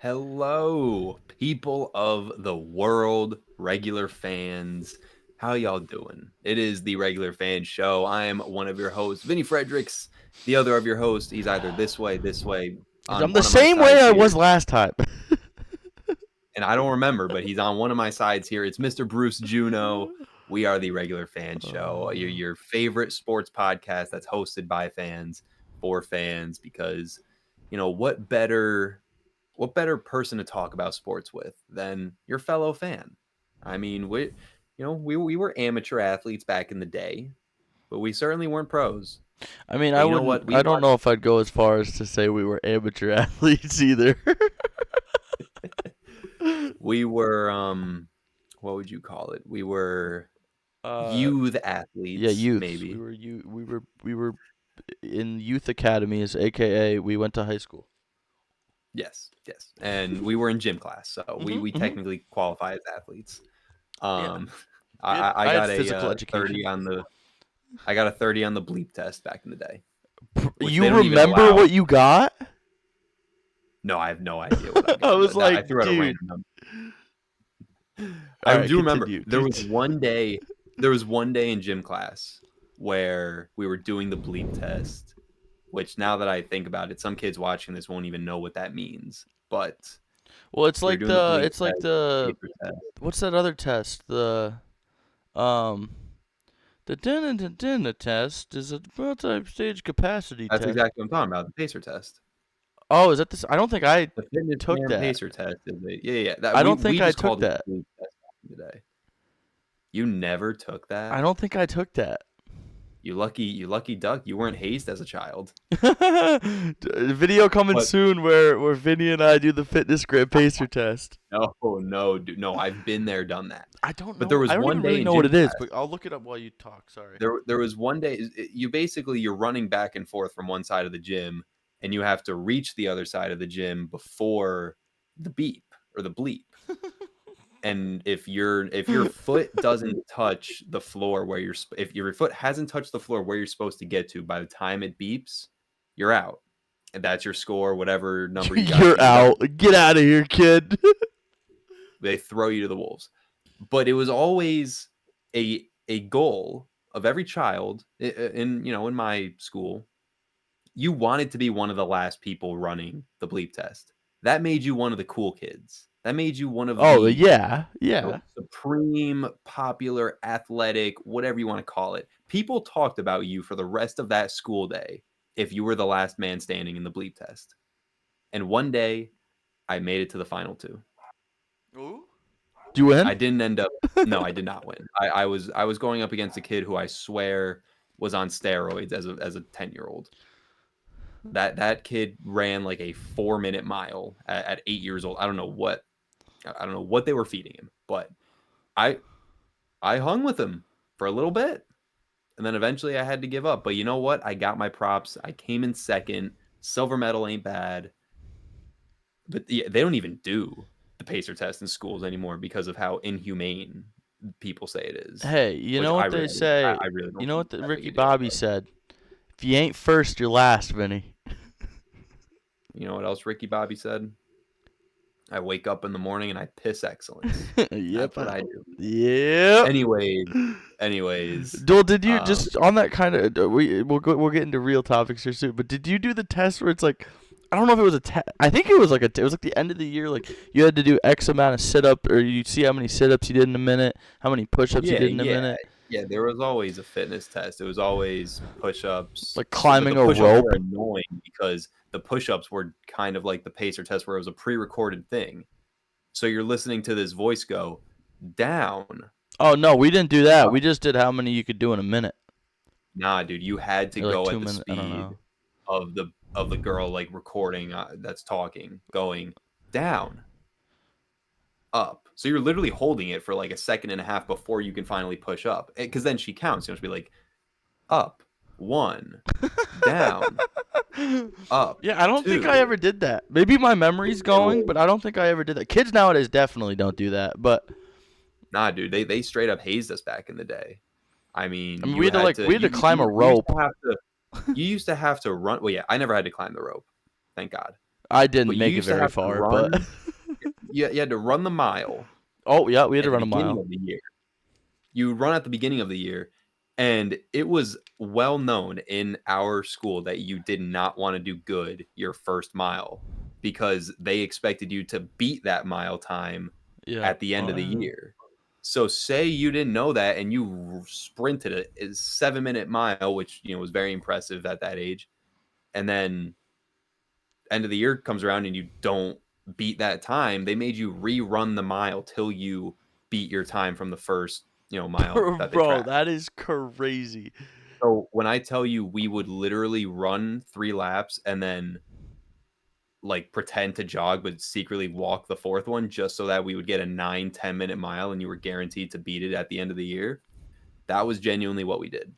Hello, people of the world, regular fans. How y'all doing? It is the Regular Fan Show. I am one of your hosts, Vinny Fredericks. The other of your hosts, he's either this way, on I'm the one of my same way sides I here. was last time. And I don't remember, but he's on one of my sides here. It's Mr. Bruce Juno. We are the Regular Fan Show, your favorite sports podcast that's hosted by fans for fans. Because, what better person to talk about sports with than your fellow fan? I mean, we were amateur athletes back in the day, but we certainly weren't pros. I mean, But I you know wouldn't. what? I don't know if I'd go as far as to say we were amateur athletes either. We were what would you call it? We were youth yeah, athletes, youths. We maybe. were we were in youth academies, aka we went to high school. Yes. And we were in gym class, so we Mhm. technically qualify as athletes. Yeah, Um, we had. I I had got physical a 30 education. on the I got a 30 on the bleep test back in the day, which they You don't even remember allow. what you got? No, I have no idea what I I got. was I like, threw out a dude. random number. All I right, do remember continue. there was one day. There was one day in gym class where we were doing the bleep test, which now that I think about it, some kids watching this won't even know what that means. But Well, it's we were like doing the the bleep it's like test, the paper test. what's that other test? Um the dinner test is a multi-stage capacity That's test. exactly what I'm talking about. The pacer test. Oh, is that this? I don't think I The fitness took man that. pacer test is yeah. That I we don't think we I just took called it that. the bleep test back in the day. You never took I that? don't think I took that. You lucky duck. You weren't hazed as a child. Video coming But soon where Vinny and I do the fitness grip pacer test. no, dude, no. I've been there, done that. I don't But there know. was I don't one even day really in know what gym it is, class. but I'll look it up while you talk. Sorry. There was one day. You're running back and forth from one side of the gym, and you have to reach the other side of the gym before the beep or the bleep. And if your foot doesn't touch the floor where if your foot hasn't touched the floor where you're supposed to get to by the time it beeps, you're out. And that's your score, whatever number you got You're queued up. out. Get out of here, kid. They throw you to the wolves. But it was always a goal of every child in my school. You wanted to be one of the last people running the bleep test. That made you one of the cool kids. That made you one of Oh, the yeah. Yeah. supreme, popular, athletic, whatever you want to call it. People talked about you for the rest of that school day if you were the last man standing in the bleep test. And one day, I made it to the final two. Ooh. Do you I win? didn't end up. No, I did not win. I was going up against a kid who I swear was on steroids as a 10-year-old. That kid ran like a 4-minute mile at 8 years old. I don't know what they were feeding him, but I I hung with him for a little bit, and then eventually I had to give up. But you know what? I got my props. I came in second. Silver medal ain't bad. But yeah, they don't even do the pacer test in schools anymore because of how inhumane people say it is. Hey, you Which know I what they really, say? I really You don't know think what the that big Ricky a deal. Bobby But said? If you ain't first, you're last, Vinny. you know what else Ricky Bobby said? I wake up in the morning and I piss excellence. Yep. That's what I do. Yep. Anyways, Well, did you um, just on that kind of we'll get into real topics here soon, but did you do the test where it's like I don't know if it was a test. I think it was like it was like the end of the year. Like you had to do X amount of sit up, or you see how many sit ups you did in a minute, how many push ups you yeah, did in a yeah, minute, yeah. There was always a fitness test. It was always push-ups, like but the climbing a push-ups rope. were annoying because the push-ups were kind of like the pacer test, where it was a pre-recorded thing. So you're listening to this voice go down, Oh no, we didn't do that. up. We just did how many you could do in a minute, Nah, dude, you had to or like go at two the minutes. I don't speed know. of the girl like recording that's talking, going down, up. So you're literally holding it for like a second and a half before you can finally push up. Because then she counts. She'll be like, up, one, down, up, Yeah, I don't think I two. ever did that. Maybe my memory's It going, was but I don't think I ever did that. Kids nowadays definitely don't do that. But nah, dude. They straight up hazed us back in the day. I I mean, mean, you had to we had to climb a you used rope. to have to run. Well, yeah, I never had to climb the rope. Thank God. I didn't but you make it used to very have to far, but run. You had to run the mile oh yeah, we had to at the run a beginning mile. of the year. You would run at the beginning of the year, and it was well known in our school that you did not want to do good your first mile because they expected you to beat that mile time Yeah. at the end of the Oh, year. So say you didn't know that and you sprinted a 7-minute mile, which was very impressive at that age, and then end of the year comes around and you don't beat that time, they made you rerun the mile till you beat your time from the first, mile yeah. that they Bro, tracked. that is crazy. So when I tell you we would literally run 3 laps and then like pretend to jog but secretly walk the fourth one just so that we would get a 9-10 minute mile and you were guaranteed to beat it at the end of the year. That was genuinely what we did.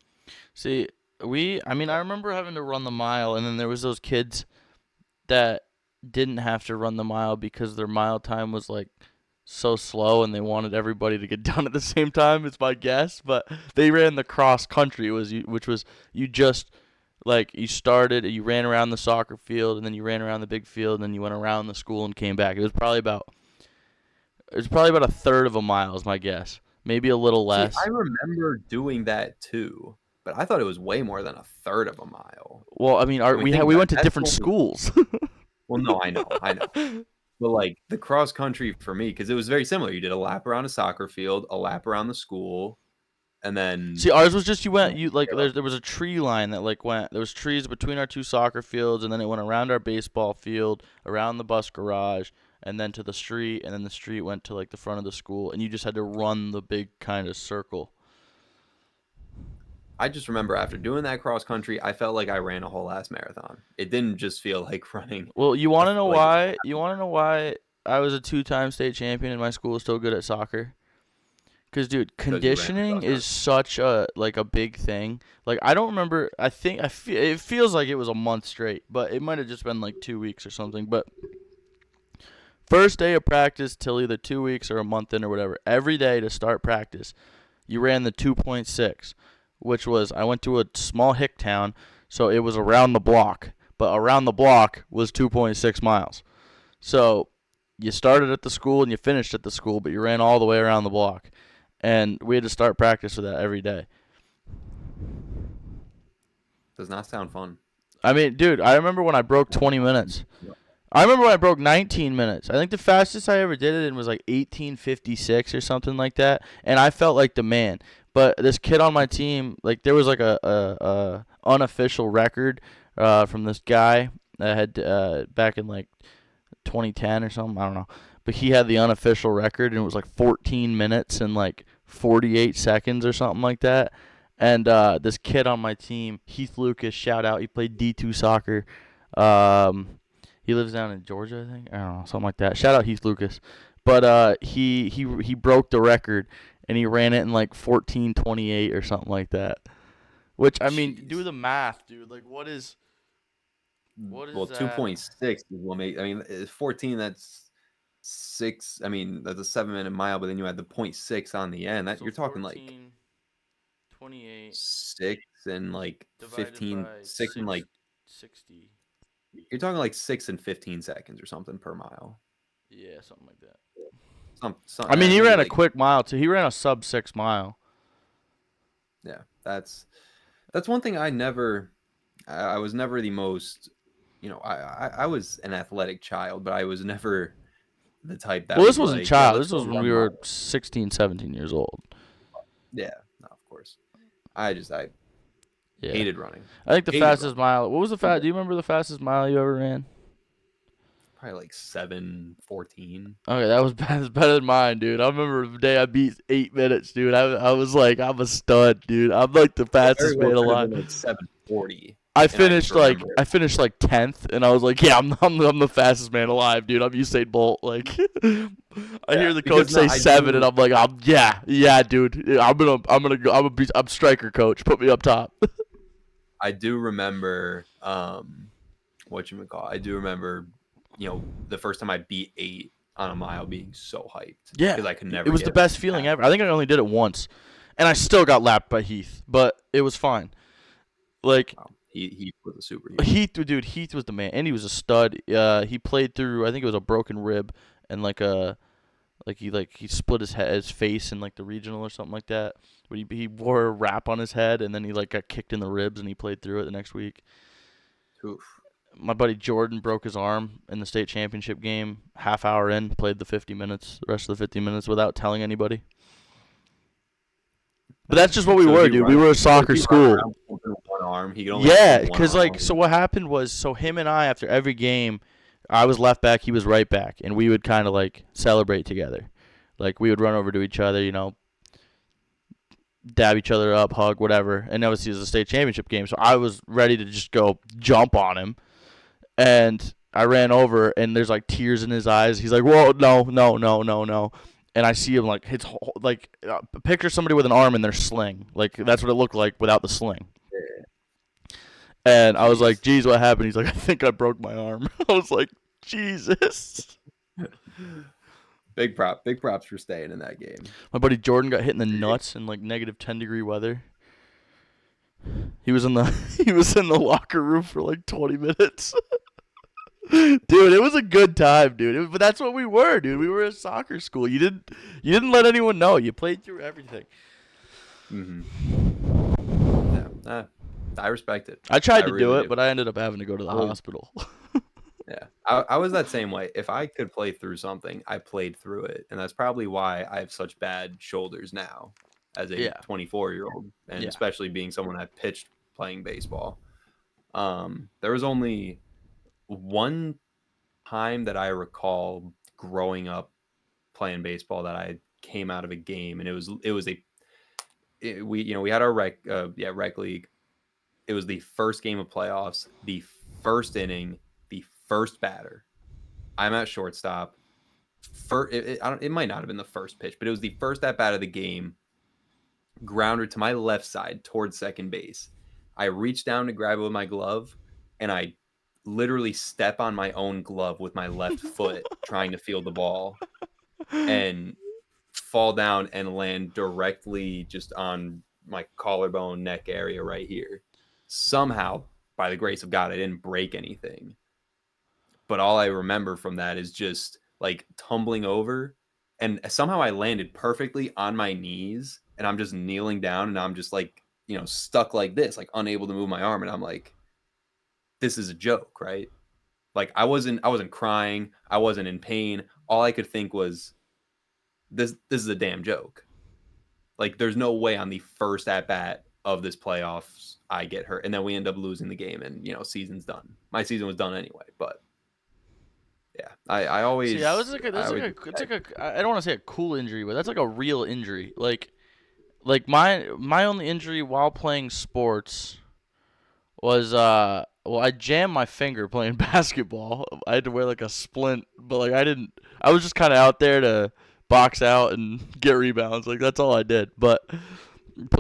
See, I mean, I remember having to run the mile, and then there was those kids that didn't have to run the mile because their mile time was like so slow and they wanted everybody to get done at the same time. It's my guess, but they ran the cross country, which was you just like you started, you ran around the soccer field, and then you ran around the big field, and then you went around the school and came back. It was probably about a third of a mile, is my guess. Maybe a little See, I less. remember doing that too, but I thought it was way more than a third of a mile. Well, I mean, I mean, we think we about went it. to That's different only schools. well, no, I know. But, like, the cross country for me, because it was very similar. You did a lap around a soccer field, a lap around the school, and then, See, ours was just you know, you like give up. there was a tree line that like went. There was trees between our two soccer fields, and then it went around our baseball field, around the bus garage, and then to the street, and then the street went to like the front of the school, and you just had to run the big kind of circle. I just remember after doing that cross country, I felt like I ran a whole ass marathon. It didn't just feel like running Well, you want a to know like why? You want to know why I was a two-time state champion and my school was still good at soccer? Cause dude, because you ran the conditioning cross is country. such a big thing. Like I don't remember. It feels like it was a month straight, but it might have just been like 2 weeks or something. But first day of practice till either 2 weeks or a month in or whatever, every day to start practice, you ran the 2.6, which was I went to a small hick town, so it was around the block, but around the block was 2.6 miles. So you started at the school and you finished at the school, but you ran all the way around the block, and we had to start practice with that every day. Does not sound fun. I mean, dude, I remember when I broke 20 minutes. I remember when I broke 19 minutes. I think the fastest I ever did it in was like 18:56 or something like that, and I felt like the man. But this kid on my team, like there was like a unofficial record from this guy that had back in like 2010 or something. I don't know, but he had the unofficial record, and it was like 14 minutes and like 48 seconds or something like that. And this kid on my team, Heath Lucas, shout out. He played D2 soccer. He lives down in Georgia, I think. I don't know, something like that. Shout out Heath Lucas. But he broke the record, and he ran it in like 14:28 or something like that. Which I mean, do Jeez. the math, dude. Like, what is Well, that? 2.6 is what make. I mean, 14. That's 6. I mean, that's a 7-minute mile, but then you add the point 0.6 on the end. That So you're talking like 14:28 6 and like divided 15, by 6 and like 60. you're talking like 6 and 15 seconds or something per mile. Yeah, something like that. I mean, he Maybe ran a like quick mile too. He ran a sub 6 mile. yeah. That's one thing I never. I was never the most. I was an athletic child, but I was never the type that Well, this was wasn't like, yeah, child. let's This go was when we run were miles. 16, 17 years old. Yeah, no, of course. I Yeah. hated running. I think the Hated fastest running. mile. What was the fast? Do you remember the fastest mile you ever ran? Probably like 7:14. Okay, that was better than mine, dude. I remember the day I beat 8 minutes, dude. I was like, I'm a stud, dude. I'm like the It very fastest well man could have alive. been like 7:40, I and I just finished like remember it. I finished like 10th, and I was like, yeah, I'm the fastest man alive, dude. I'm Usain Bolt. Like, I Yeah, hear the coach because no, say I 7, and do. I'm like, yeah, dude. Yeah, I'm gonna go. I'm striker coach. Put me up top. I do remember. What you call? I do remember. The first time I beat 8 on a mile, being so hyped Yeah, because I could it never was the get best feeling past. ever. I think I only did it once, and I still got lapped by Heath, but it was fine. Like Wow. He was a superhuman. Heath was the man, and he was a stud. He played through, I think it was a broken rib, and he split his face in like the regional or something like that. But he wore a wrap on his head, and then he like got kicked in the ribs, and he played through it the next week. Oof. My buddy Jordan broke his arm in the state championship game. Half hour in, played the 50 minutes, the rest of the 50 minutes without telling anybody. But that's just what we So were, dude. We were a soccer school. With one arm. He could only Yeah, hold one because arm. so what happened was, so him and I, after every game, I was left back, he was right back, and we would kind of like celebrate together. Like we would run over to each other, dab each other up, hug, whatever. And obviously it was a state championship game, so I was ready to just go jump on him. And I ran over, and there's like tears in his eyes. He's like, "Whoa, no, no, no, no, no!" And I see him like picture somebody with an arm in their sling. Like that's what it looked like without the sling. And I was like, "Geez, what happened?" He's like, "I think I broke my arm." I was like, "Jesus." Big props for staying in that game. My buddy Jordan got hit in the nuts in like negative 10-degree weather. He was in the locker room for like 20 minutes. Dude, it was a good time, dude. But that's what we were, dude. We were a soccer school. You didn't let anyone know. You played through everything. Yeah, I respect it. I tried to do it, but I ended up having to go to the hospital. Yeah, I was that same way. If I could play through something, I played through it, and that's probably why I have such bad shoulders now, as a 24-year-old, and especially being someone that pitched playing baseball. There was only one time that I recall growing up playing baseball that I came out of a game, and we had our rec league. It was the first game of playoffs, the first inning, the first batter. I'm at shortstop. It might not have been the first pitch, but it was the first at bat of the game. Grounder to my left side towards second base. I reach down to grab it with my glove, and I literally step on my own glove with my left foot trying to field the ball, and fall down and land directly just on my collarbone neck area right here. Somehow, by the grace of God, I didn't break anything. But all I remember from that is just like tumbling over, and somehow I landed perfectly on my knees, and I'm just kneeling down, and I'm just like, stuck like this, like unable to move my arm. And I'm like, this is a joke, right? Like I wasn't crying. I wasn't in pain. All I could think was, this is a damn joke. Like there's no way on the first at bat of this playoffs I get hurt, and then we end up losing the game, and season's done. My season was done anyway, but yeah, I always. See, I was like, I don't want to say a cool injury, but that's like a real injury. Like my only injury while playing sports was I jammed my finger playing basketball. I had to wear like a splint, but like I was just kind of out there to box out and get rebounds. Like that's all I did. But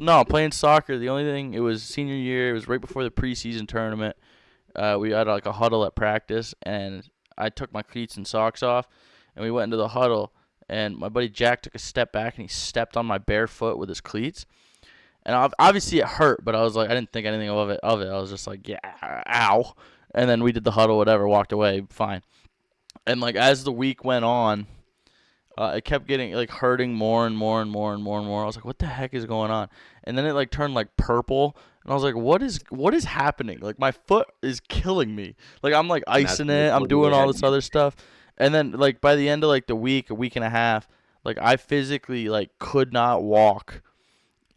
no, playing soccer, the only thing, it was senior year. It was right before the preseason tournament. We had like a huddle at practice, and I took my cleats and socks off, and we went into the huddle, and my buddy Jack took a step back, and he stepped on my bare foot with his cleats. And obviously it hurt, but I was like, I didn't think anything of it. I was just like, yeah, ow. And then we did the huddle, whatever, walked away, fine. And like as the week went on, it kept getting like hurting more and more and more and more and more. I was like, what the heck is going on? And then it like turned like purple, and I was like, what is happening? Like my foot is killing me. Like I'm like icing it, I'm doing all this other stuff. And then like by the end of like the week, a week and a half, like I physically like could not walk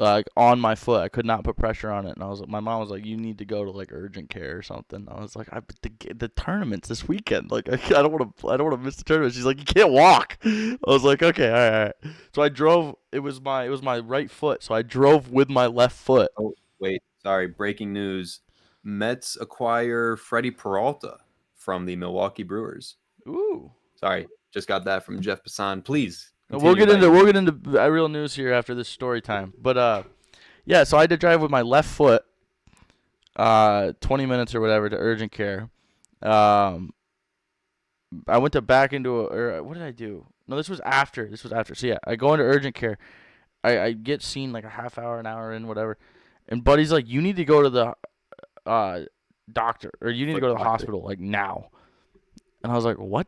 like on my foot. I could not put pressure on it, and my mom was like, you need to go to like urgent care or something. I was like, the tournament's this weekend, like I don't want to miss the tournament. She's like, you can't walk. I was like, okay, all right. So I drove. It was my right foot, so I drove with my left foot. Oh wait, sorry, breaking news: Mets acquire Freddie Peralta from the Milwaukee Brewers. Ooh, sorry, just got that from Jeff Passan. Please. We'll get into real news here after this story time. But yeah, so I had to drive with my left foot 20 minutes or whatever to urgent care. I went to back into or what did I do? No, this was after. So yeah, I go into urgent care. I get seen like a half hour, an hour in, whatever. And buddy's like, you need to go to the doctor, or you need to Foot go to the doctor. hospital, like, now. And I was like, what?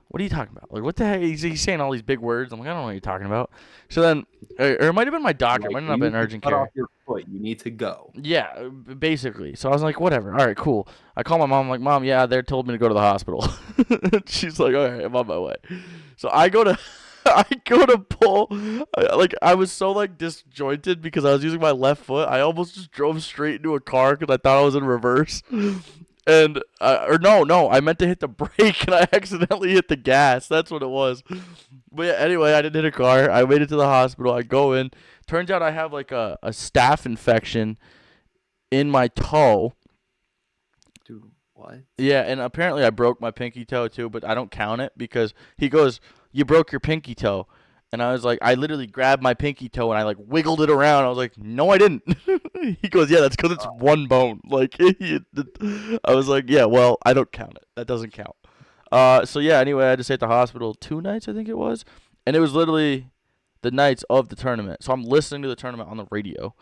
What are you talking about? Like, what the heck? He's saying all these big words. I'm like, I don't know what you're talking about. So then, or it might have been my doctor. It Like, might not you have been need to urgent cut off care. your foot. You need to go. Yeah, basically. So I was like, whatever. All right, cool. I call my mom. I'm like, Mom, yeah, they told me to go to the hospital. She's like, all right, I'm on my way. So I go to, I go to pull. Like, I was so like disjointed because I was using my left foot. I almost just drove straight into a car because I thought I was in reverse. And or no, I meant to hit the brake and I accidentally hit the gas. That's what it was. But yeah, anyway, I didn't hit a car. I made it to the hospital. I go in. Turns out I have like a staph infection in my toe. Dude, what? Yeah, and apparently I broke my pinky toe too, but I don't count it because he goes, "You broke your pinky toe." And I was like, I literally grabbed my pinky toe and I like wiggled it around. I was like, no, I didn't. He goes, yeah, that's because it's one bone. Like, I was like, yeah, well, I don't count it. That doesn't count. So yeah, anyway, I had to stay at the hospital 2 nights, I think it was. And it was literally the nights of the tournament. So I'm listening to the tournament on the radio.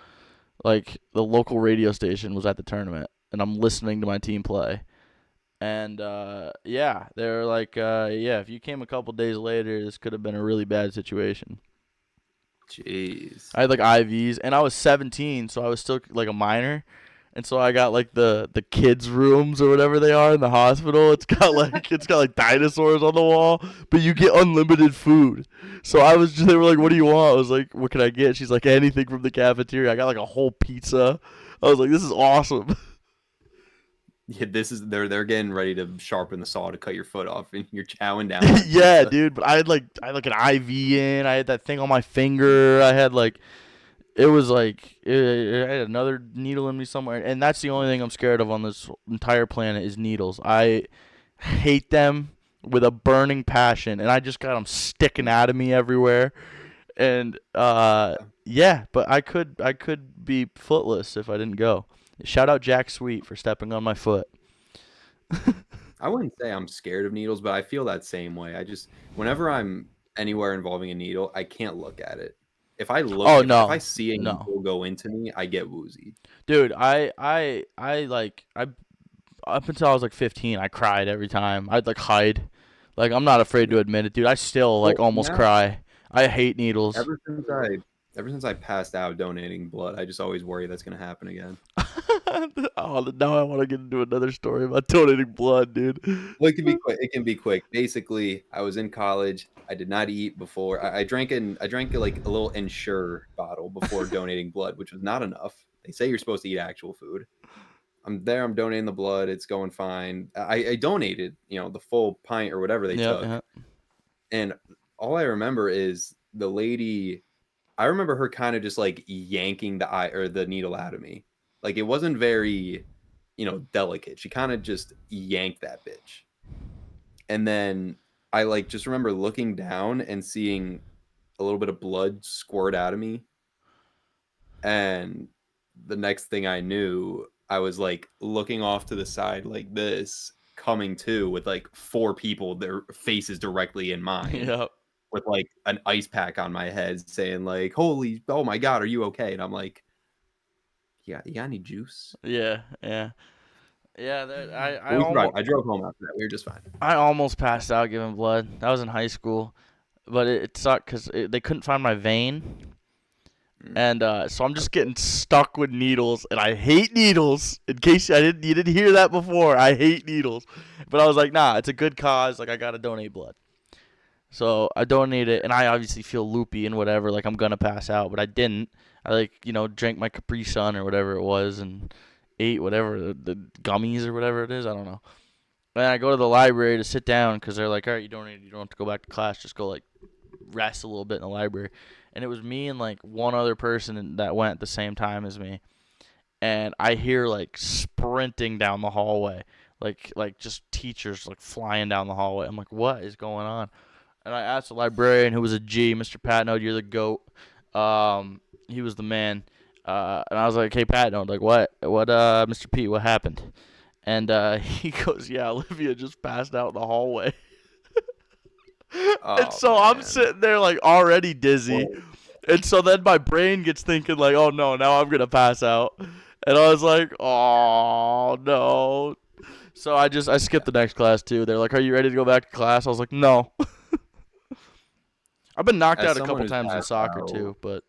Like, the local radio station was at the tournament. And I'm listening to my team play. And yeah, they're like, yeah, if you came a couple days later, this could have been a really bad situation. Jeez. I had like IVs, and I was 17, so I was still like a minor, and so I got like the kids' rooms or whatever they are in the hospital. It's got like dinosaurs on the wall, but you get unlimited food. So they were like, "What do you want?" I was like, "What can I get?" She's like, "Anything from the cafeteria." I got like a whole pizza. I was like, "This is awesome." Yeah, they're getting ready to sharpen the saw to cut your foot off, and you're chowing down on Yeah, pizza. dude. But I had like an IV in. I had that thing on my finger. I had like it was like I had another needle in me somewhere, and that's the only thing I'm scared of on this entire planet is needles. I hate them with a burning passion, and I just got them sticking out of me everywhere. And yeah, but I could be footless if I didn't go. Shout out Jack Sweet for stepping on my foot. I wouldn't say I'm scared of needles, but I feel that same way. Whenever I'm anywhere involving a needle, I can't look at it. Oh If I no, see a no, needle go into me, I get woozy. dude. I up until I was like 15, I cried every time. I'd like hide. Like, I'm not afraid to admit it, dude. I still like Well, almost now cry. I hate needles. ever since I ever since I passed out donating blood, I just always worry that's gonna happen again. Oh, now I want to get into another story about donating blood, dude. Well, it can be quick. It can be quick. Basically, I was in college. I did not eat before. I drank like a little Ensure bottle before donating blood, which was not enough. They say you're supposed to eat actual food. I'm there. I'm donating the blood. It's going fine. I donated, the full pint or whatever they Yep, took, yep. and all I remember is the lady. I remember her kind of just like yanking the eye or the needle out of me. Like, it wasn't very, delicate. She kind of just yanked that bitch. And then I like just remember looking down and seeing a little bit of blood squirt out of me. And the next thing I knew, I was like looking off to the side like this, coming to with like four people, their faces directly in mine, Yep. with like an ice pack on my head saying like, "Holy, oh my God, are you okay?" And I'm like, "Yeah, you got any juice?" Yeah, yeah. Yeah, But I drove home after that. We were just fine. I almost passed out giving blood. That was in high school, but it sucked because they couldn't find my vein, Mm, and so I'm that's just cool. getting stuck with needles, and I hate needles. In case you didn't hear that before, I hate needles, but I was like, nah, it's a good cause. Like, I gotta donate blood. So I donated, and I obviously feel loopy and whatever, like I'm gonna pass out, but I didn't. I like, drank my Capri Sun or whatever it was, and ate whatever the gummies or whatever it is. I don't know. And I go to the library to sit down because they're like, all right, you donated, you don't have to go back to class, just go like rest a little bit in the library. And it was me and like one other person that went at the same time as me, and I hear like sprinting down the hallway, like just teachers like flying down the hallway. I'm like, what is going on? And I asked the librarian, who was a G, Mr. Patnode, you're the goat. He was the man. And I was like, hey, Patnode, like, what, Mr. P, what happened? And he goes, yeah, Olivia just passed out in the hallway. And Oh so I'm man. sitting there like already dizzy. Whoa. And so then my brain gets thinking like, oh no, now I'm gonna pass out. And I was like, oh no. So I skipped the next class too. They're like, are you ready to go back to class? I was like, no. I've been knocked As out a someone couple who's times in passed soccer out too, but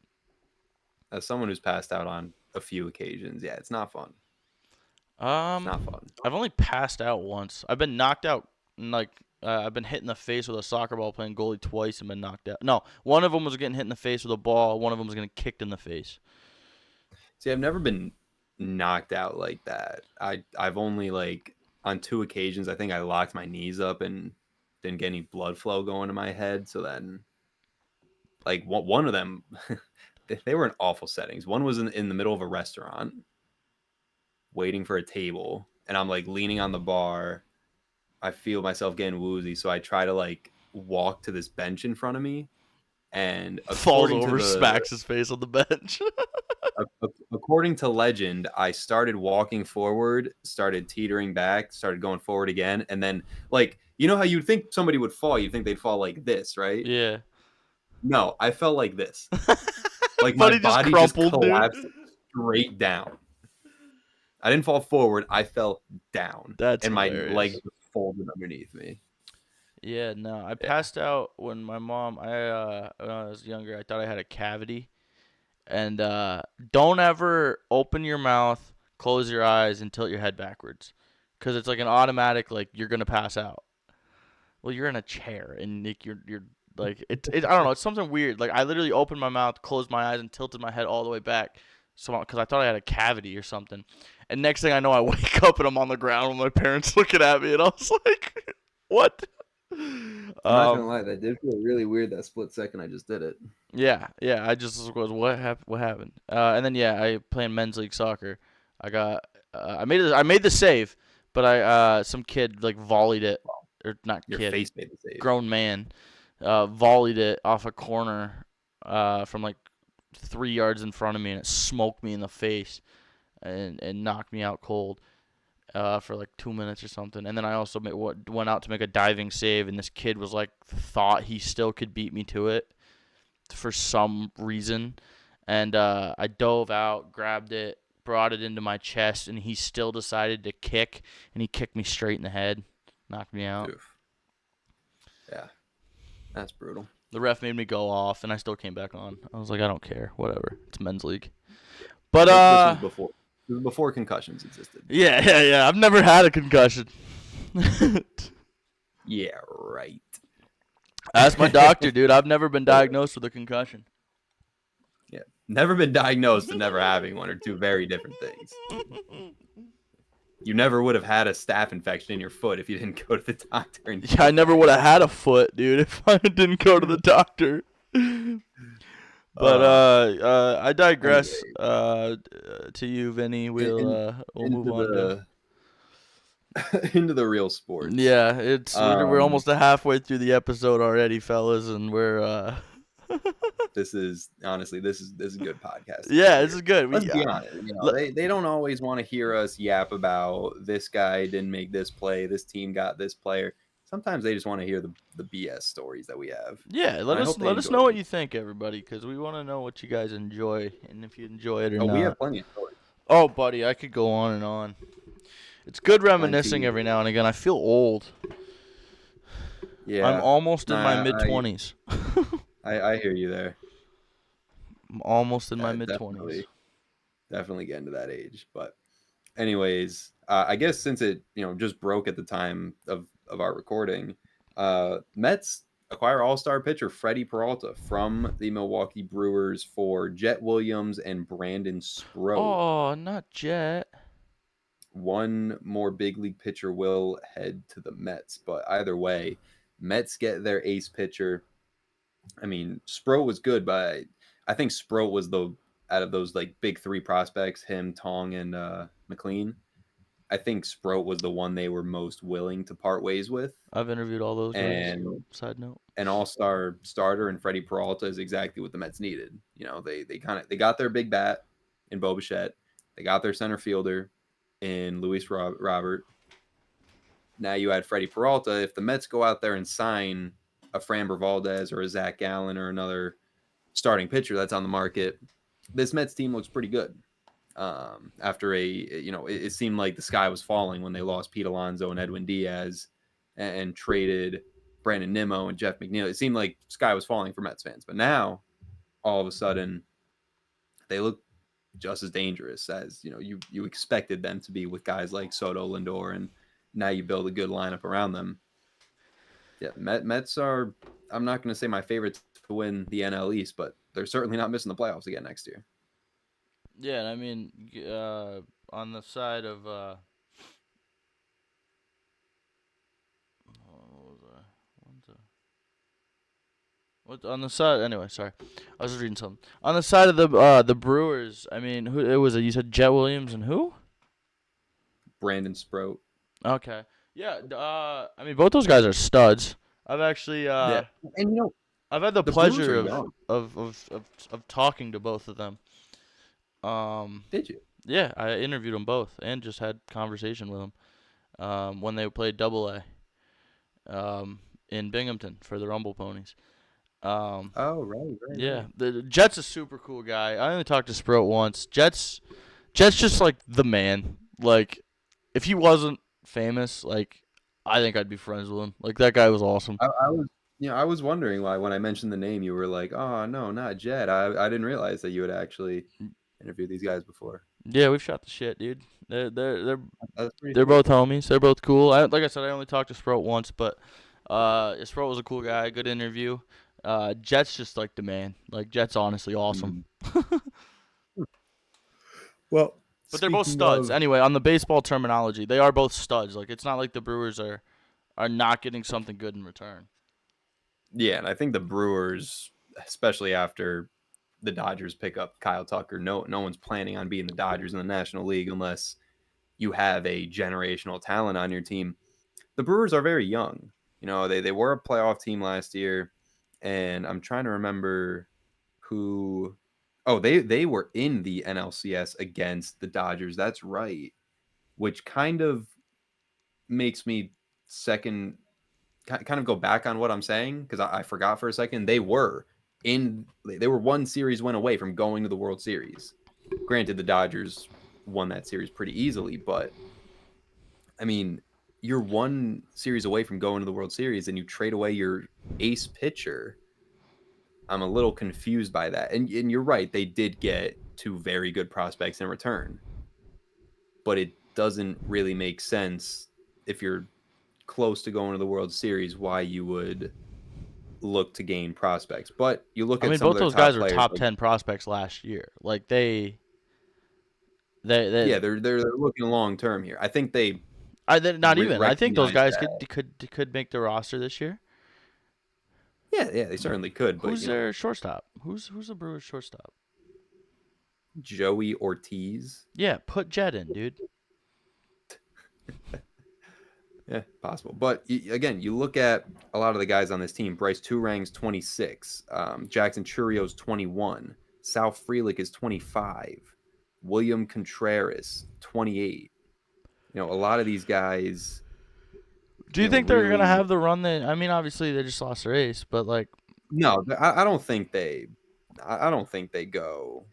as someone who's passed out on a few occasions, yeah, it's not fun. It's not fun. I've only passed out once. I've been knocked out, like I've been hit in the face with a soccer ball playing goalie twice and been knocked out. No, one of them was getting hit in the face with a ball. One of them was getting kicked in the face. See, I've never been knocked out like that. I've only like on two occasions I think I locked my knees up and didn't get any blood flow going to my head. So then like one of them they were in awful settings. One was in the middle of a restaurant waiting for a table and I'm like leaning on the bar. I feel myself getting woozy, so I try to like walk to this bench in front of me and Falls over, smacks his face on the bench. according to legend, I started walking forward, started teetering back, started going forward again, and then like you know how you'd think somebody would fall, you think they'd fall like this, right? Yeah. No, I fell like this. Like But my he just body just crumpled, dude. collapsed straight down. I didn't fall forward, I fell down. That's And my legs hilarious. were folded underneath me. Yeah, no, I Yeah. passed out when my mom. When I was younger, I thought I had a cavity. And don't ever open your mouth, close your eyes, and tilt your head backwards, because it's like an automatic like you're gonna pass out. Well, you're in a chair and like you're like I don't know, it's something weird. Like I literally opened my mouth, closed my eyes, and tilted my head all the way back, so because I thought I had a cavity or something. And next thing I know, I wake up and I'm on the ground with my parents looking at me, and I was like, "What?" I'm not gonna lie, that did feel really weird that split second I just did it. Yeah, yeah. I just was what happened? What happened? And then yeah, I play in men's league soccer. I got I made the save, but I some kid like volleyed it, or not Your kid, face made the save. grown man, volleyed it off a corner from like 3 yards in front of me, and it smoked me in the face and knocked me out cold. For like 2 minutes or something, and then I also went out to make a diving save, and this kid was like thought he still could beat me to it for some reason, and I dove out, grabbed it, brought it into my chest, and he still decided to kick, and he kicked me straight in the head, knocked me out. Oof. Yeah, that's brutal. The ref made me go off, and I still came back on. I was like, I don't care, whatever. It's men's league. But this was before. This was before concussions existed. yeah. I've never had a concussion. Yeah, right. Ask my doctor, dude. I've never been diagnosed with a concussion. Yeah, never been diagnosed and never having one are two very different things. You never would have had a staph infection in your foot if you didn't go to the doctor. Yeah, I never would have had a foot, dude, if I didn't go to the doctor. But I digress. Anyway. To you, Vinny. We'll move on to into the real sports. Yeah, we're almost halfway through the episode already, fellas, and we're This is honestly this is good podcast. Yeah, this is good. Let's be honest. You know, they don't always want to hear us yap about this guy didn't make this play, this team got this player. Sometimes they just want to hear the BS stories that we have. Yeah, let us know what you think, everybody, because we want to know what you guys enjoy and if you enjoy it or not. We have plenty of stories. Oh, buddy, I could go on and on. It's good reminiscing every now and again. I feel old. Yeah, I'm almost in my mid-20s. I hear you there. I'm almost in my mid-20s. Definitely getting to that age. But anyways, I guess since it just broke at the time of our recording, Mets acquire all-star pitcher Freddie Peralta from the Milwaukee Brewers for Jet Williams and Brandon Sproat. Oh, not Jet. One more big league pitcher will head to the Mets, but either way, Mets get their ace pitcher. I mean, Sproat was good, but I think Sproat was out of those like big three prospects, him, Tong, and McLean. I think Sproat was the one they were most willing to part ways with. I've interviewed all those guys. Side note, an all-star starter in Freddie Peralta is exactly what the Mets needed. You know, they got their big bat in Bo Bichette. They got their center fielder in Luis Robert. Now you add Freddie Peralta. If the Mets go out there and sign a Framber Valdez or a Zach Gallen or another starting pitcher that's on the market, this Mets team looks pretty good. After it seemed like the sky was falling when they lost Pete Alonso and Edwin Diaz and traded Brandon Nimmo and Jeff McNeil. It seemed like sky was falling for Mets fans. But now, all of a sudden, they look just as dangerous as you expected them to be with guys like Soto, Lindor, and now you build a good lineup around them. Yeah, Mets are. I'm not going to say my favorite to win the NL East, but they're certainly not missing the playoffs again next year. Yeah, and I mean, on the side of what was I? What on the side? Anyway, sorry, I was just reading something. On the side of the Brewers, I mean, who it was? You said Jet Williams and who? Brandon Sproat. Okay, yeah. I mean, both those guys are studs. I've actually Yeah, and I've had the the Brewers pleasure are of young. talking to both of them. Um, Did you? yeah, I interviewed them both and just had conversation with them. When they played Double A, in Binghamton for the Rumble Ponies. Um, Oh, right. yeah, the Jet's a super cool guy. I only talked to Sprout once. Jet's just like the man. Like, if he wasn't famous, like, I think I'd be friends with him. Like, that guy was awesome. I was wondering why when I mentioned the name, you were like, "Oh no, not Jed." I didn't realize that you had actually interviewed these guys before. Yeah, we've shot the shit, dude. That's pretty They're sweet. both homies. They're both cool. Like I said, I only talked to Sprout once, but Sprout was a cool guy. Good interview. Jet's just like the man. Like, Jet's honestly awesome. Mhm. Well, But they're both speaking studs. of, Anyway, on the baseball terminology, they are both studs. Like, it's not like the Brewers are not getting something good in return. yeah, and I think the Brewers, especially after the Dodgers pick up Kyle Tucker, no one's planning on being the Dodgers in the National League unless you have a generational talent on your team. The Brewers are very young. They were a playoff team last year, and I'm trying to remember who. Oh, they were in the NLCS against the Dodgers. That's right. Which kind of makes me second kind of go back on what I'm saying because I forgot for a second. They were one series win away from going to the World Series. Granted, the Dodgers won that series pretty easily, but I mean, you're one series away from going to the World Series and you trade away your ace pitcher. I'm a little confused by that. And you're right, they did get two very good prospects in return. But it doesn't really make sense if you're close to going to the World Series why you would look to gain prospects. But you look I at mean, some of both their those top guys were players top like 10 prospects last year. Like, they yeah, they're looking long term here. I think they they're not even. I think those recognize guys that. could make the roster this year. Yeah, they certainly could, but Who's their shortstop? Who's the Brewers shortstop? Joey Ortiz. Yeah, put Jet in, dude. Yeah, possible. But again, you look at a lot of the guys on this team. Bryce Turang's 26. Jackson Churio's 21. Sal Frelick is 25. William Contreras, 28. A lot of these guys, Do you think they're gonna really. have the run that? I mean, obviously they just lost their ace, but like, No, I don't think they. I don't think they go.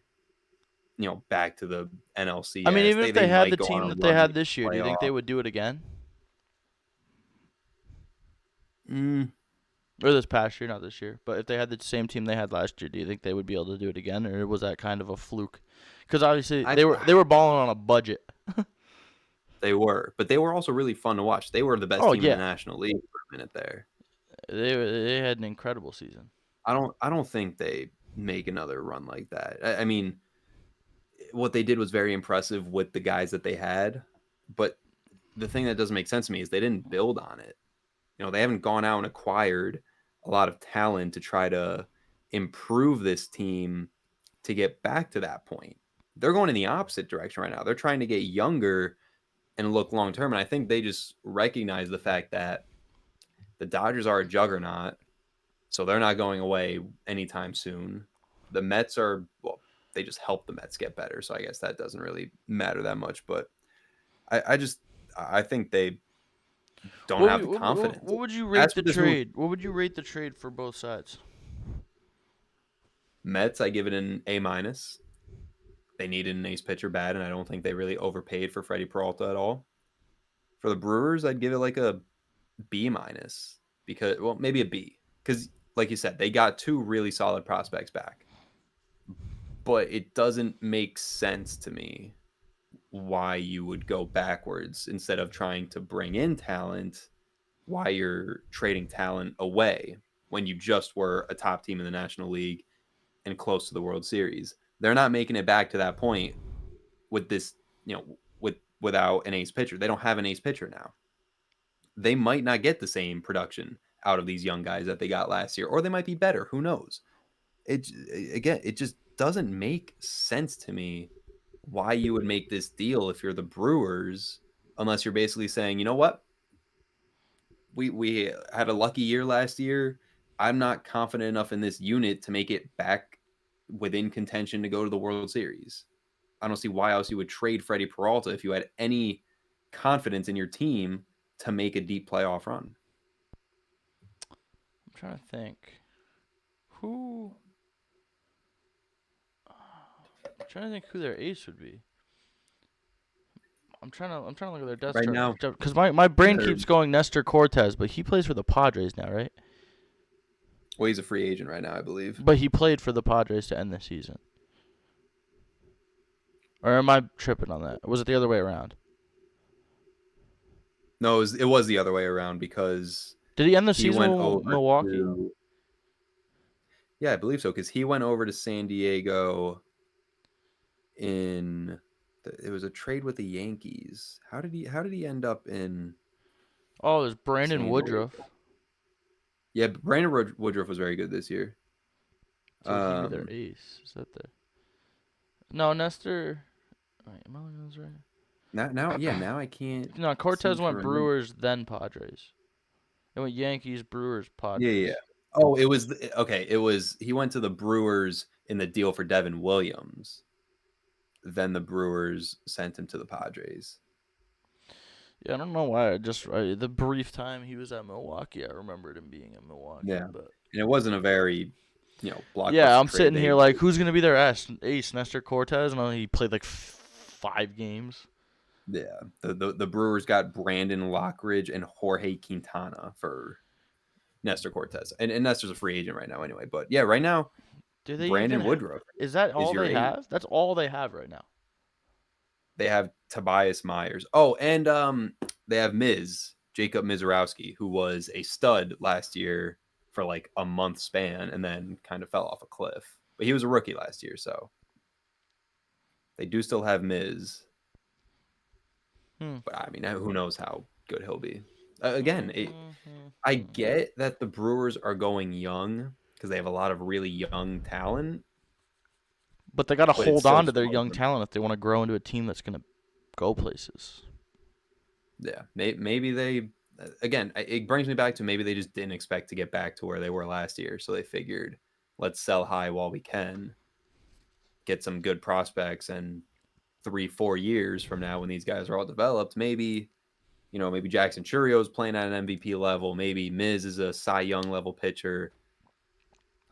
Back to the I mean, NLCS. even They if they they had might the go on team a that they run, had make this year, the do you think they playoff. would do it again? Mm, Or this past year, not this year. But if they had the same team they had last year, do you think they would be able to do it again, or was that kind of a fluke? Because obviously I they were balling on a budget. They were, but they were also really fun to watch. They were the best Oh team in the yeah, National League for a minute there. they had an incredible season. I don't think they make another run like that. I mean, what they did was very impressive with the guys that they had, but the thing that doesn't make sense to me is they didn't build on it. They haven't gone out and acquired a lot of talent to try to improve this team to get back to that point. They're going in the opposite direction right now. They're trying to get younger and look long term. And I think they just recognize the fact that the Dodgers are a juggernaut, so they're not going away anytime soon. The Mets are, well, they just help the Mets get better. So I guess that doesn't really matter that much. But I think they don't have the confidence. What would you rate That's the what this move. trade? What would you rate the trade for both sides? Mets, I give it an A minus. they needed an ace pitcher bad, and I don't think they really overpaid for Freddie Peralta at all. For the Brewers, I'd give it like a B minus because, well, maybe a B because, like you said, they got two really solid prospects back, but it doesn't make sense to me why you would go backwards instead of trying to bring in talent, why you're trading talent away when you just were a top team in the National League and close to the World Series. They're not making it back to that point with this, without an ace pitcher. They don't have an ace pitcher now. They might not get the same production out of these young guys that they got last year, or they might be better. Who knows? It again, it just doesn't make sense to me why you would make this deal if you're the Brewers, unless you're basically saying, you know what, we had a lucky year last year. I'm not confident enough in this unit to make it back within contention to go to the World Series. I don't see why else you would trade Freddie Peralta if you had any confidence in your team to make a deep playoff run. I'm trying to think. Who? I'm trying to think who their ace would be. I'm trying to look at their death Right chart now, because my brain they're, keeps going Nestor Cortez, but he plays for the Padres now, right? well, he's a free agent right now, I believe. But he played for the Padres to end the season. Or am I tripping on that? Was it the other way around? No, it was the other way around because Did he end the he season went with over Milwaukee? to, yeah, I believe so, because he went over to San Diego it was a trade with the Yankees. How did he end up in Oh, there's Brandon San Diego? Woodruff. Yeah, Brandon Woodruff was very good this year. So would he be their Um, ace? Is that the? No, Nestor. Wait, am I looking at this right? now I can't No, seem Cortez to went remember. Brewers, then Padres. It went Yankees, Brewers, Yeah, yeah, Padres. yeah. Oh, it was okay. It was he went to the Brewers in the deal for Devin Williams. Then the Brewers sent him to the Padres. Yeah, I don't know why. The brief time he was at Milwaukee, I remembered him being at Milwaukee. Yeah, But and it wasn't a very, yeah, blockbuster I'm trade. sitting They here like, who's gonna be their ace? Nestor Cortez, and he played like 5 games. Yeah, the Brewers got Brandon Lockridge and Jorge Quintana for Nestor Cortez, and Nestor's a free agent right now anyway. But yeah, right now Do they even? Brandon Woodruff Is that is all your they ace. have? That's all they have right now. They have Tobias Myers. Oh, and they have Jacob Mizorowski, who was a stud last year for like a month span, and then kind of fell off a cliff. But he was a rookie last year, so they do still have Miz. Hmm. But I mean, who knows how good he'll be? Again, I Mm-hmm. get that the Brewers are going young because they have a lot of really young talent, But they got to but it's hold so on to their smart of young them. talent if they want to grow into a team that's gonna go places. Yeah, maybe they. Again, it brings me back to maybe they just didn't expect to get back to where they were last year, so they figured, let's sell high while we can, get some good prospects, and 3-4 years from now, when these guys are all developed, maybe Jackson Churio's playing at an MVP level, maybe Miz is a Cy Young level pitcher.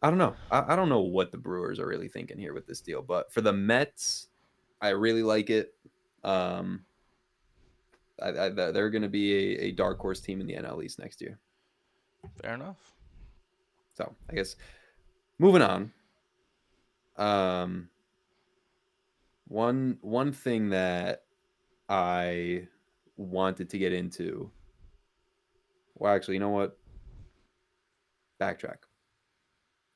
I don't know. I don't know what the Brewers are really thinking here with this deal, but for the Mets, I really like it. Um, they're going to be a dark horse team in the NL East next year. Fair enough. So I guess moving on. Um, one thing that I wanted to get into. Well, actually, you know what? Backtrack.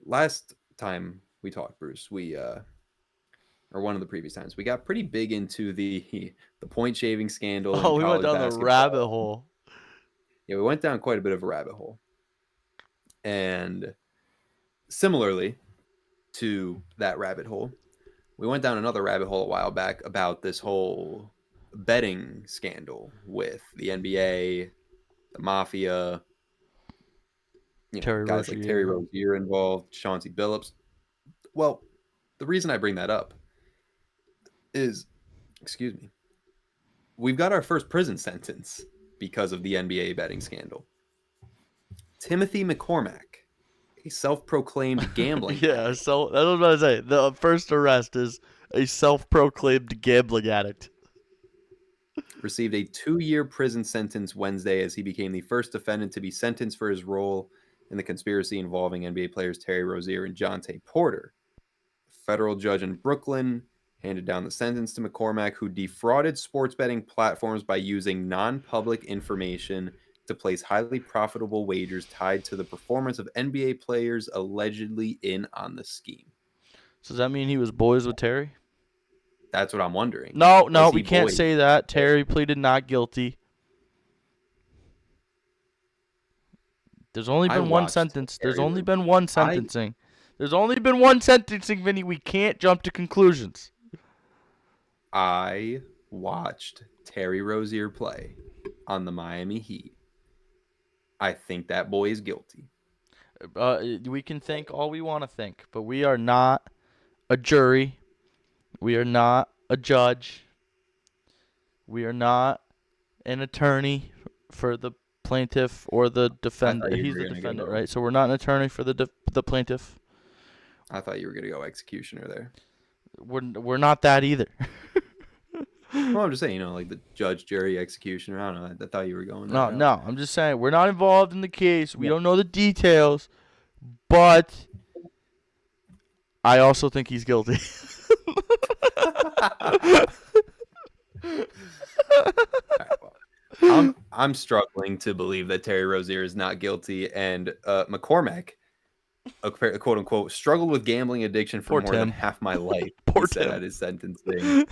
Last time we talked, Bruce, or one of the previous times, we got pretty big into the point shaving scandal in Oh, we went college down the rabbit basketball. hole. Yeah, we went down quite a bit of a rabbit hole. And similarly to that rabbit hole, we went down another rabbit hole a while back about this whole betting scandal with the NBA, the mafia, Terry guys like Terry Rozier. Rozier involved, Chauncey Billups. Well, the reason I bring that up is, excuse me, we've got our first prison sentence because of the NBA betting scandal. Timothy McCormack, a self-proclaimed gambling Yeah, addict. so that's what I was about to say. The first arrest is A self-proclaimed gambling addict. Received a 2-year prison sentence Wednesday as he became the first defendant to be sentenced for his role in the conspiracy involving NBA players Terry Rozier and Jonte Porter. A federal judge in Brooklyn handed down the sentence to McCormack, who defrauded sports betting platforms by using non-public information to place highly profitable wagers tied to the performance of NBA players allegedly in on the scheme. So does that mean he was boys with Terry? That's what I'm wondering. No, Was we he can't boys? say that. Terry pleaded not guilty. There's only I been one watched sentence. There's Terry. only been one I sentencing. There's only been one sentencing, Vinny. We can't jump to conclusions. I watched Terry Rozier play on the Miami Heat. I think that boy is guilty. We can think all we want to think, but we are not a jury. We are not a judge. We are not an attorney for the plaintiff or the I thought defendant. you He's were the gonna defendant, go. right? So we're not an attorney for the plaintiff. I thought you were gonna go executioner there. We're not that either. Well, I'm just saying, like the judge, jury, executioner. I don't know. I thought you were going that No, route. I'm just saying we're not involved in the case. We Yeah. don't know the details, but I also think he's guilty. I'm struggling to believe that Terry Rozier is not guilty, and McCormack, a quote unquote, struggled with gambling addiction for Poor more than Tim. half my life. Poor He said Tim. at his sentencing.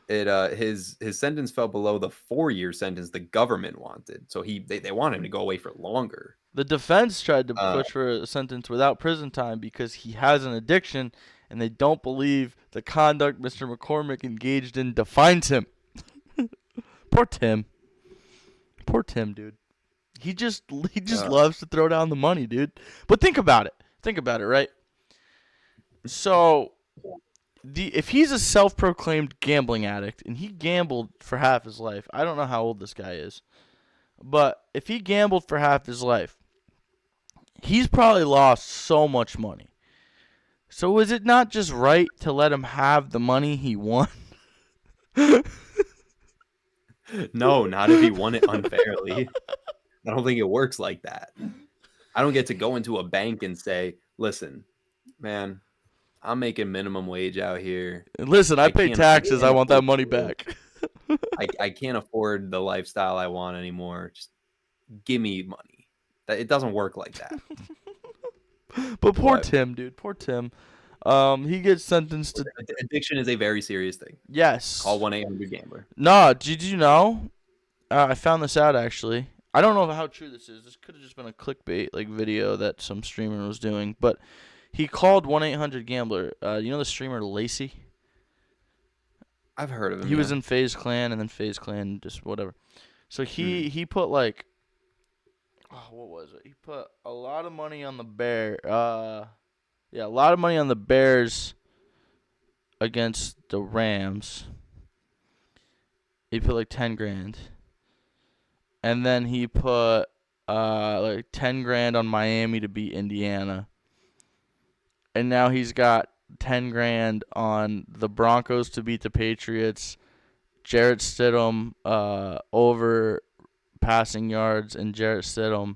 His sentence fell below the 4-year sentence the government wanted, so they wanted him to go away for longer. The defense tried to Uh, push for a sentence without prison time because he has an addiction, and they don't believe the conduct Mr. McCormick engaged in defines him. Poor Tim. Poor Tim, dude. He just loves to throw down the money, dude. But think about it. Think about it, right? So if he's a self-proclaimed gambling addict and he gambled for half his life, I don't know how old this guy is, but if he gambled for half his life, he's probably lost so much money. So is it not just right to let him have the money he won? no, not if he won it unfairly. I don't think it works like that. I don't get to go into a bank and say, "Listen, man, I'm making minimum wage out here. Listen, I pay taxes. I want that afford money back. I can't afford the lifestyle I want anymore. Just give me money." It doesn't work like that. But poor But Tim, dude. Poor Tim. He gets sentenced to addiction is a very serious thing. yes. Call 1-800-GAMBLER. Nah, did you know? I found this out actually. I don't know how true this is. This could have just been a clickbait video that some streamer was doing, but he called 1-800-GAMBLER. You know the streamer Lacey? I've heard of him. He was in FaZe Clan, and then FaZe Clan just whatever. So he put like, what was it? He put a lot of money on the Bear. Yeah, a lot of money on the Bears against the Rams. He put like 10 grand. And then he put like 10 grand on Miami to beat Indiana. And now he's got 10 grand on the Broncos to beat the Patriots, Jarrett Stidham over passing yards, and Jarrett Stidham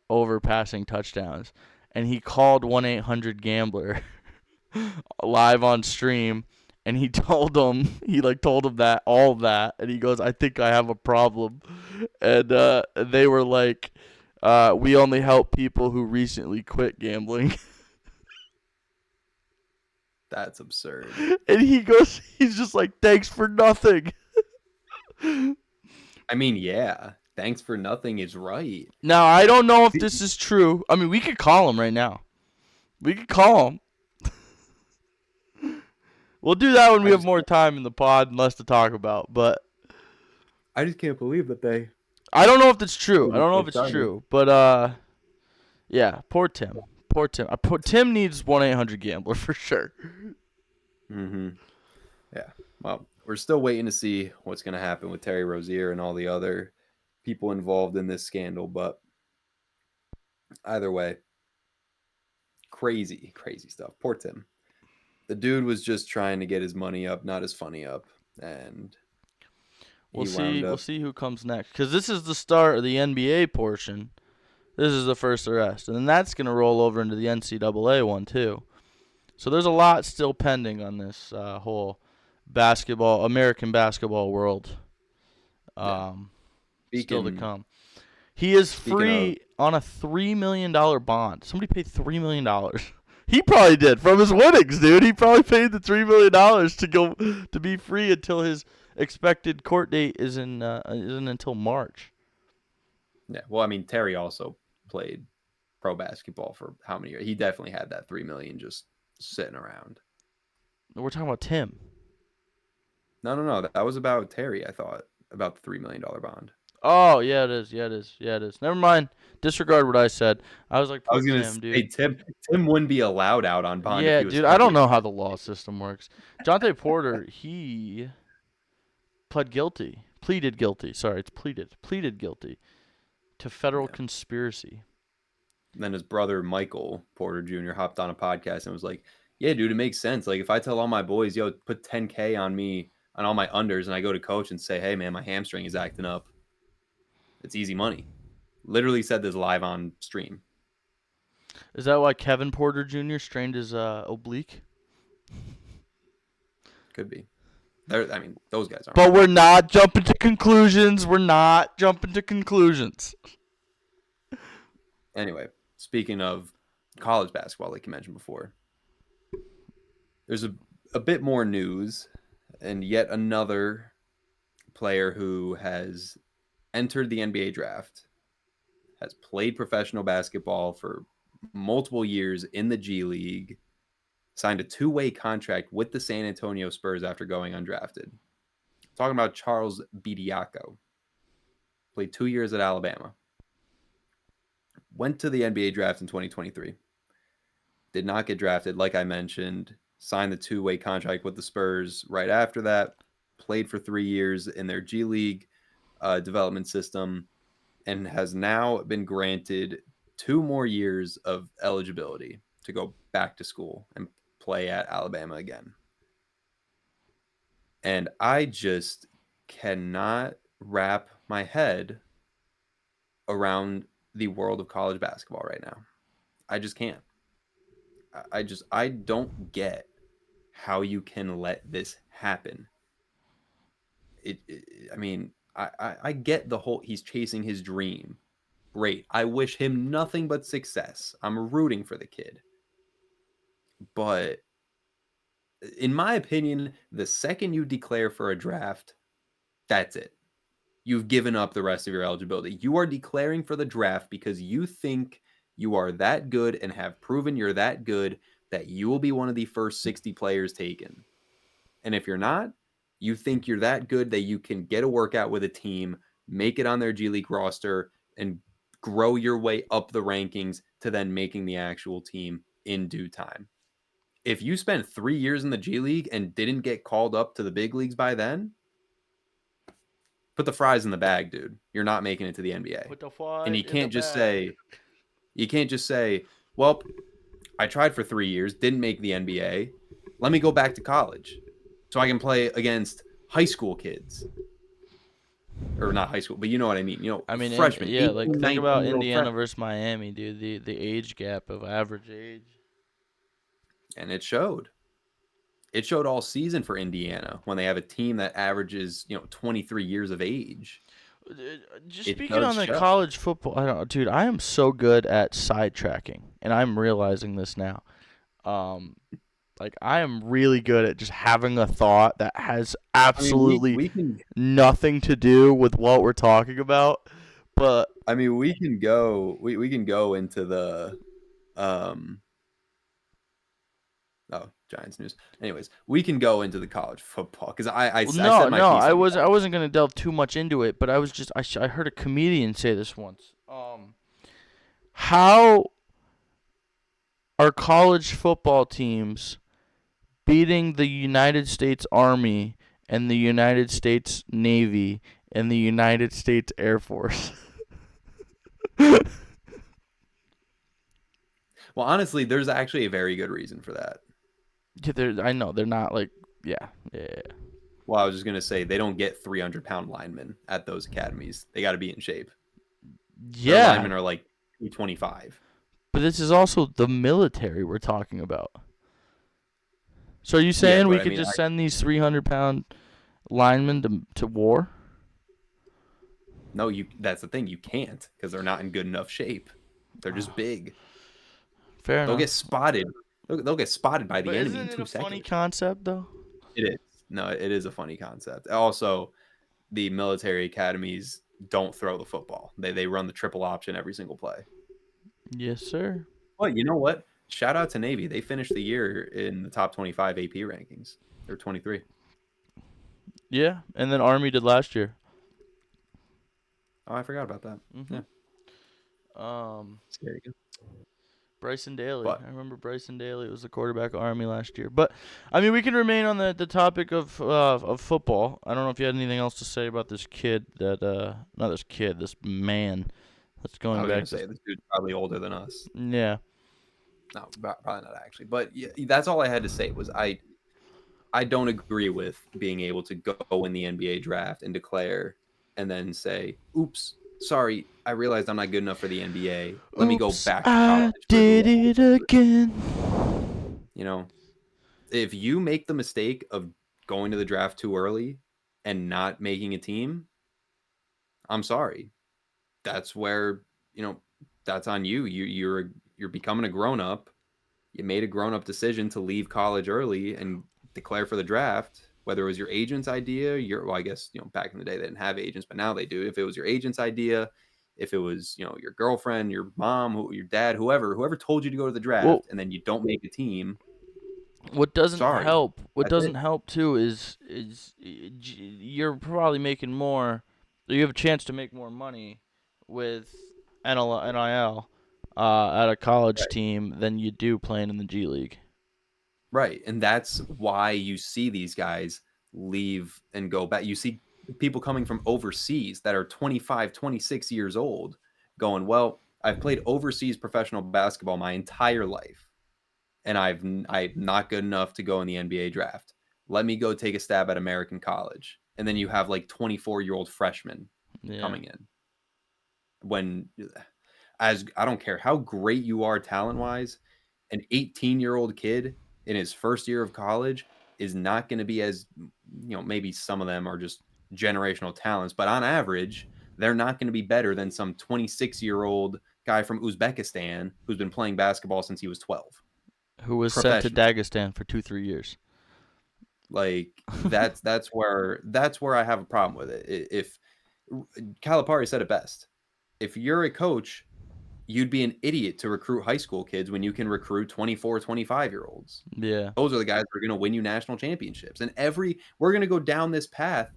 over passing touchdowns. And he called 1-800-GAMBLER live on stream, and he told him that all that, and he goes, "I think I have a problem," and they were like, "We only help people who recently quit gambling." That's absurd. And he's just like, "Thanks for nothing." I mean, yeah. Thanks for nothing is right. Now, I don't know if this is true. I mean, we could call him right now. We could call him. We'll do that when we have more time in the pod and less to talk about. But I just can't believe that they. I don't know if it's true. I don't know if it's true. But yeah, poor Tim. Poor Tim. Tim needs 1-800-GAMBLER for sure. Yeah. Well, we're still waiting to see what's going to happen with Terry Rozier and all the other people involved in this scandal. But either way, crazy stuff. Poor Tim. The dude was just trying to get his money up, not his funny up, and We'll he see. wound We'll up. see who comes next, because this is the start of the NBA portion. This is the first arrest, and then that's gonna roll over into the NCAA one too. So there's a lot still pending on this whole American basketball world. Yeah. Um, Still to Speaking come. He is speaking of free on a $3 million bond. Somebody paid $3 million. He probably did from his winnings, dude. He probably paid the $3 million to go to be free until his expected court date isn't until March. yeah, well, I mean Terry also played pro basketball for how many years? He definitely had that 3 million just sitting around. We're talking about Tim. No. That was about Terry, I thought, about the $3 million bond. Oh yeah, it is. Yeah, it is. Yeah, it is. Never mind. Disregard what I said. I was like, I poor was gonna Tim, say dude. Tim wouldn't be allowed out on bond if Yeah, he was dude. I heavy don't into know how that the law shit. system works. Jonte Porter, he pleaded guilty. Sorry, it's pleaded guilty to federal Yeah. conspiracy. And then his brother Michael Porter Jr. hopped on a podcast and was like, "Yeah, dude, it makes sense. Like if I tell all my boys, yo, put 10K on me on all my unders, and I go to coach and say, hey man, my hamstring is acting up, it's easy money." Literally said this live on stream. Is that why Kevin Porter Jr. strained his oblique? Could be. I mean, those guys aren't But real. we're not jumping to conclusions. We're not jumping to conclusions. Anyway, speaking of college basketball, like you mentioned before, there's a bit more news, and yet another player who has entered the NBA draft, has played professional basketball for multiple years in the G League, signed a two-way contract with the San Antonio Spurs after going undrafted. Talking about Charles Bediako. Played 2 years at Alabama. Went to the NBA draft in 2023. Did not get drafted, like I mentioned. Signed the two-way contract with the Spurs right after that. Played for 3 years in their G League development system, and has now been granted 2 more years of eligibility to go back to school and play at Alabama again. And I just cannot wrap my head around the world of college basketball right now. I just can't. I don't get how you can let this happen. I mean, I get the whole he's chasing his dream. Great. I wish him nothing but success. I'm rooting for the kid. But in my opinion, the second you declare for a draft, that's it. You've given up the rest of your eligibility. You are declaring for the draft because you think you are that good and have proven you're that good that you will be one of the first 60 players taken. And if you're not, you think you're that good that you can get a workout with a team, make it on their G League roster, and grow your way up the rankings to then making the actual team in due time. If you spent 3 years in the G League and didn't get called up to the big leagues by then, put the fries in the bag, dude. You're not making it to the NBA. Put the And fight in the bag. you can't just say, well, I tried for 3 years, didn't make the NBA. Let me go back to college so I can play against high school kids. Or not high school, but you know what I mean. I mean, Freshmen, yeah, 18, like think about 19-year-old Indiana freshmen. versus Miami, dude. The age gap of average age. And it showed. It showed all season for Indiana when they have a team that averages, 23 years of age. Just It speaking does on the show. college football, I don't know, dude. I am so good at sidetracking, and I'm realizing this now. Um, like I am really good at just having a thought that has I mean, we absolutely we can nothing to do with what we're talking about. But we can go into the um oh, Giants news. Anyways, we can go into the college football because I no, said my no, piece on I that. wasn't gonna delve too much into it. But I was just I heard a comedian say this once. How are college football teams beating the United States Army and the United States Navy and the United States Air Force? Well, honestly, there's actually a very good reason for that. Yeah, I know they're not like yeah. Well, I was just gonna say they don't get 300-pound linemen at those academies. They got to be in shape. Their Yeah, linemen are like 225. but this is also the military we're talking about. So are you Yeah, saying we but I could mean, just send these 300-pound linemen to war? no, you. That's the thing. You can't because they're not in good enough shape. They're just big. Fair They'll get enough. spotted. They'll get spotted by But the enemy in isn't it a 2 seconds. funny concept though? It is. No, it is a funny concept. Also, the military academies don't throw the football. They run the triple option every single play. Yes, sir. Well, you know what? Shout out to Navy. They finished the year in the top 25 AP rankings. They're 23. Yeah, and then Army did last year. Oh, I forgot about that. Yeah, Mhm. Um, scary. Bryson Daly. But I remember Bryson Daly was the quarterback of Army last year. But I mean, we can remain on the topic of football. I don't know if you had anything else to say about this kid that not this kid, this man that's I going was gonna back to say this dude's probably older than us. yeah. No, probably not actually. But yeah, that's all I had to say was I don't agree with being able to go in the NBA draft and declare and then say, "Oops, sorry, I realized I'm not good enough for the NBA. Let me go Oops, back to I college for who did I it was." again. You know, if you make the mistake of going to the draft too early and not making a team, I'm sorry. That's where, you know, that's on you. You're becoming a grown up. You made a grown up decision to leave college early and declare for the draft, whether it was your agent's idea, well, I guess, back in the day they didn't have agents, but now they do. If it was your agent's idea, if it was, your girlfriend, your mom, your dad, whoever told you to go to the Well, draft and then you don't make a team, what doesn't sorry. help, what That's doesn't it. help too is you're probably making more. You have a chance to make more money with NIL at a college Right. team than you do playing in the G League. Right. And that's why you see these guys leave and go back. You see people coming from overseas that are 25, 26 years old going, well, I've played overseas professional basketball my entire life and I'm not good enough to go in the NBA draft. Let me go take a stab at American college. And then you have like 24-year-old freshmen Yeah. coming in when as I don't care how great you are talent wise, an 18-year-old kid in his first year of college is not going to be as, maybe some of them are just generational talents, but on average, they're not going to be better than some 26-year-old guy from Uzbekistan who's been playing basketball since he was 12 Who was sent to professionally. Dagestan for 2-3 years. Like that's where I have a problem with it. If Calipari said it best, if you're a coach, you'd be an idiot to recruit high school kids when you can recruit 24, 25-year-olds. Yeah. Those are the guys that are going to win you national championships. And we're going to go down this path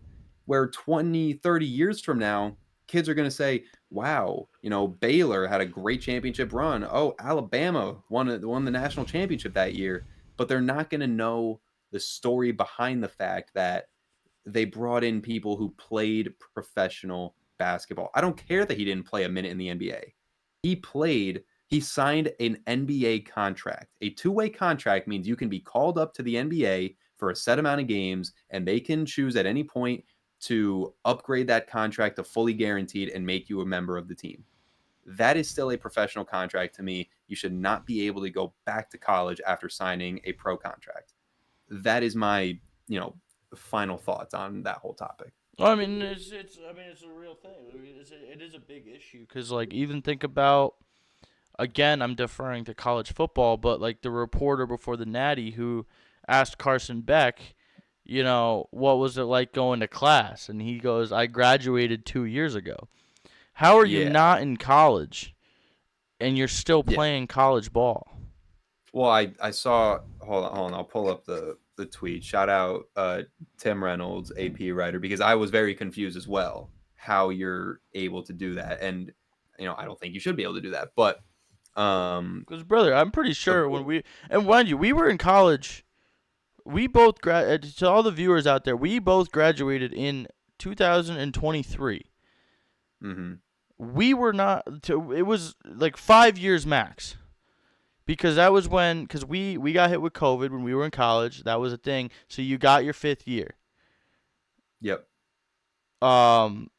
where 20, 30 years from now, kids are going to say, wow, Baylor had a great championship run. Oh, Alabama won the national championship that year. But they're not going to know the story behind the fact that they brought in people who played professional basketball. I don't care that he didn't play a minute in the NBA. He signed an NBA contract. A two-way contract means you can be called up to the NBA for a set amount of games, and they can choose at any point to upgrade that contract to fully guaranteed and make you a member of the team. That is still a professional contract to me. You should not be able to go back to college after signing a pro contract. That is my, final thoughts on that whole topic. Well, I mean, it's a real thing. It is a big issue because, like, even think about again. I'm deferring to college football, but like the reporter before the Natty who asked Carson Beck, what was it like going to class, and he goes, "I graduated 2 years ago." How are you Yeah. not in college and you're still Yeah. playing college ball? Well, I saw. Hold on. I'll pull up the tweet. Shout out Tim Reynolds, AP writer, because I was very confused as well how you're able to do that, and I don't think you should be able to do that. But Because, brother, I'm pretty the sure and mind you, we were in college. We both to all the viewers out there, we both graduated in 2023. mm-hmm. We were not. It was like 5 years max. because that was when because we got hit with COVID when we were in college. That was a thing. So you got your 5th year. Yep. Um,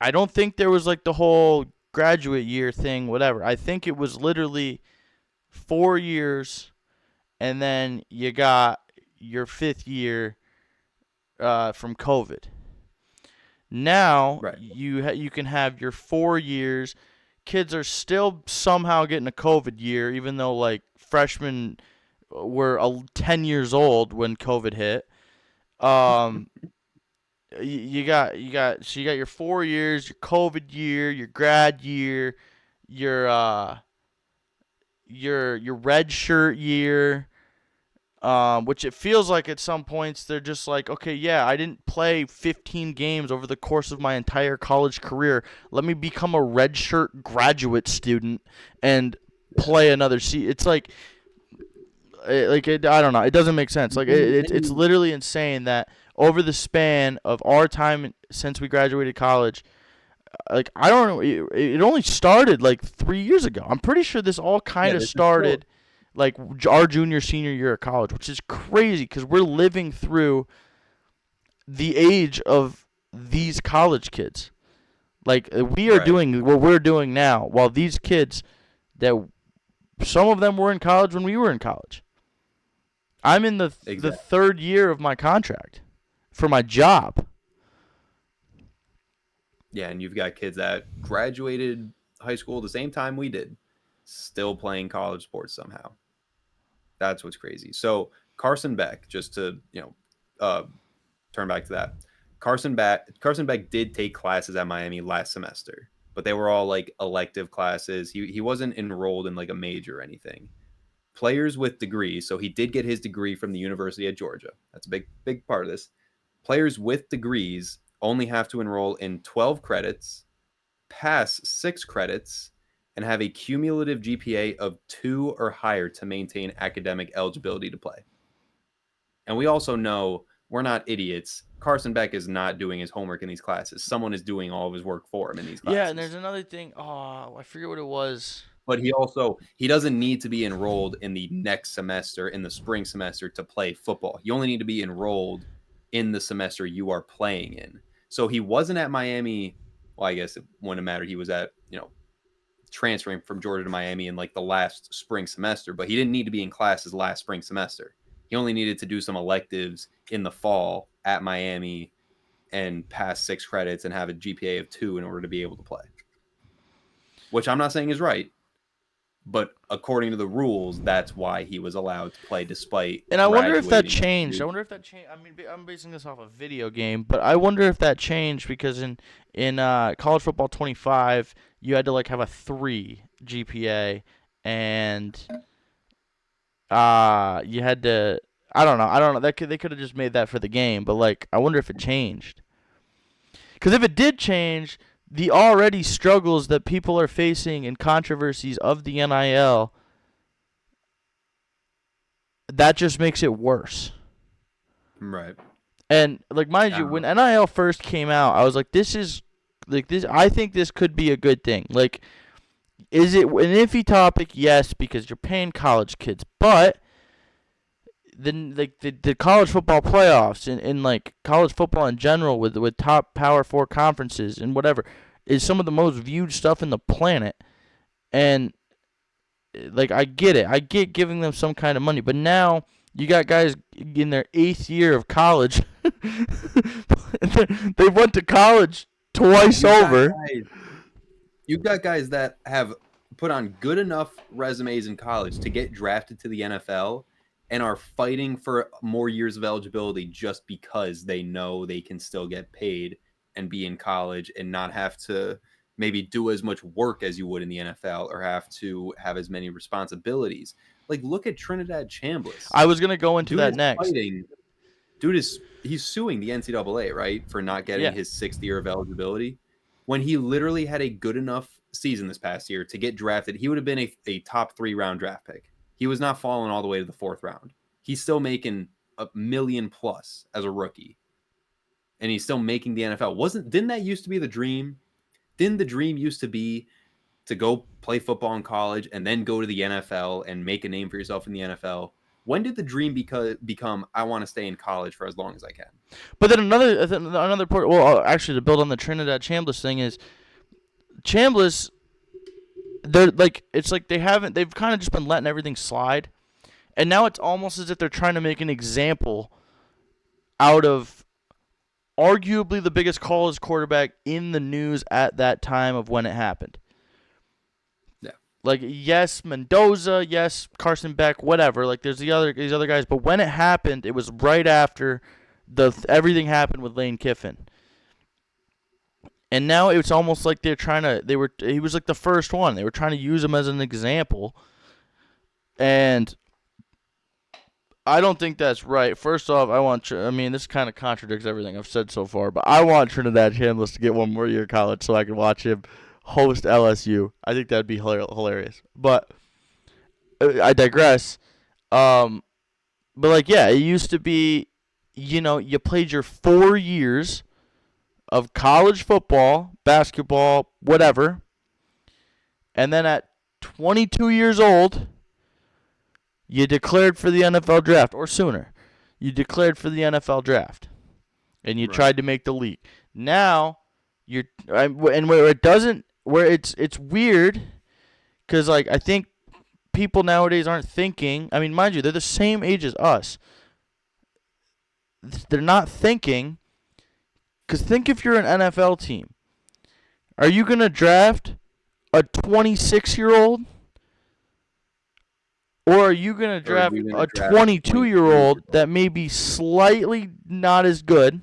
I don't think there was like the whole graduate year thing, whatever. I think it was literally 4 years, and then you got your 5th year from COVID. Now Right. you can have your 4 years. Kids are still somehow getting a COVID year, even though like freshmen were 10 years old when COVID hit. Um, you got your 4 years, your COVID year, your grad year, your your red shirt year. Which it feels like at some points they're just like, okay, yeah, I didn't play 15 games over the course of my entire college career. Let me become a redshirt graduate student and Yeah. play another season. It's I don't know. It doesn't make sense. Like it's Then literally insane that over the span of our time since we graduated college, like I don't know, it only started like 3 years ago. I'm pretty sure this all yeah, kind of this is still started like our junior senior year of college, which is crazy because we're living through the age of these college kids. Like we are right. doing what we're doing now, while these kids that some of them were in college when we were in college. I'm in the Exactly. 3rd year of my contract for my job. Yeah, and you've got kids that graduated high school the same time we did, still playing college sports somehow. That's what's crazy. So Carson Beck, just to turn back to that, Carson Beck did take classes at Miami last semester, but they were all like elective classes. He wasn't enrolled in like a major or anything. Players with degrees, so he did get his degree from the University of Georgia. That's a big part of this. Players with degrees only have to enroll in 12 credits, pass 6 credits, and have a cumulative GPA of 2 or higher to maintain academic eligibility to play. And we also know we're not idiots. Carson Beck is not doing his homework in these classes. Someone is doing all of his work for him in these Yeah, and there's classes. another thing. Oh, I forget what it was. But he doesn't need to be enrolled in the next semester, in the spring semester, to play football. You only need to be enrolled in the semester you are playing in. So he wasn't at Miami. Well, I guess it wouldn't matter. He was at, transferring from Georgia to Miami in like the last spring semester, but he didn't need to be in classes last spring semester. He only needed to do some electives in the fall at Miami and pass 6 credits and have a GPA of 2 in order to be able to play. Which I'm not saying is right, but according to the rules, that's why he was allowed to play despite And I wonder if that graduating. changed. I wonder if that changed. I mean, I'm basing this off a video game, but I wonder if that changed because in college football 25, you had to like have a 3 GPA, and you had to. I don't know. They could have just made that for the game, but like I wonder if it changed. Because if it did change, the already struggles that people are facing and controversies of the NIL, that just makes it worse. Right. And like mind you, when NIL first came out, I was like, this is like this. I think this could be a good thing. Like, is it an iffy topic? Yes, because you're paying college kids, but then like the college football playoffs and like college football in general with top Power 4 conferences and whatever is some of the most viewed stuff in the planet. And like I get it. I get giving them some kind of money, but now you got guys in their 8th year of college. They went to college twice You've got over. guys you've got guys that have put on good enough resumes in college to get drafted to the NFL and are fighting for more years of eligibility just because they know they can still get paid and be in college and not have to maybe do as much work as you would in the NFL or have to have as many responsibilities. Like look at Trinidad Chambliss. I was gonna go into Dude that is next. fighting. He's suing the NCAA, right, for not getting Yeah. his 6th year of eligibility. When he literally had a good enough season this past year to get drafted, he would have been a top 3 round draft pick. He was not falling all the way to the 4th round. He's still making a million plus as a rookie, and he's still making the NFL. Didn't that used to be the dream? Didn't the dream used to be to go play football in college and then go to the NFL and make a name for yourself in the NFL. When did the dream become I want to stay in college for as long as I can? But then another part. Well, actually, to build on the Trinidad Chambliss thing is Chambliss. They're like it's like they've kind of just been letting everything slide, and now it's almost as if they're trying to make an example out of arguably the biggest college quarterback in the news at that time of when it happened. Yeah. Like, yes, Mendoza, yes, Carson Beck, whatever. Like, there's these other guys, but when it happened, it was right after everything happened with Lane Kiffin. And now it's almost like he was like the first one. They were trying to use him as an example. And I don't think that's right. First off, this kind of contradicts everything I've said so far, but I want Trinidad Chambliss to get one more year of college so I can watch him host LSU. I think that'd be hilarious. But I digress. But like, yeah, it used to be, you played your 4 years of college football, basketball, whatever, and then at 22 years old, you declared for the NFL draft, or sooner. You declared for the NFL draft, and you tried to make the league. Now, it's weird, because like I think people nowadays aren't thinking. I mean, mind you, they're the same age as us. They're not thinking. Because think if you're an NFL team. Are you going to draft a 26-year-old? Or are you going to draft a 22-year-old that may be slightly not as good?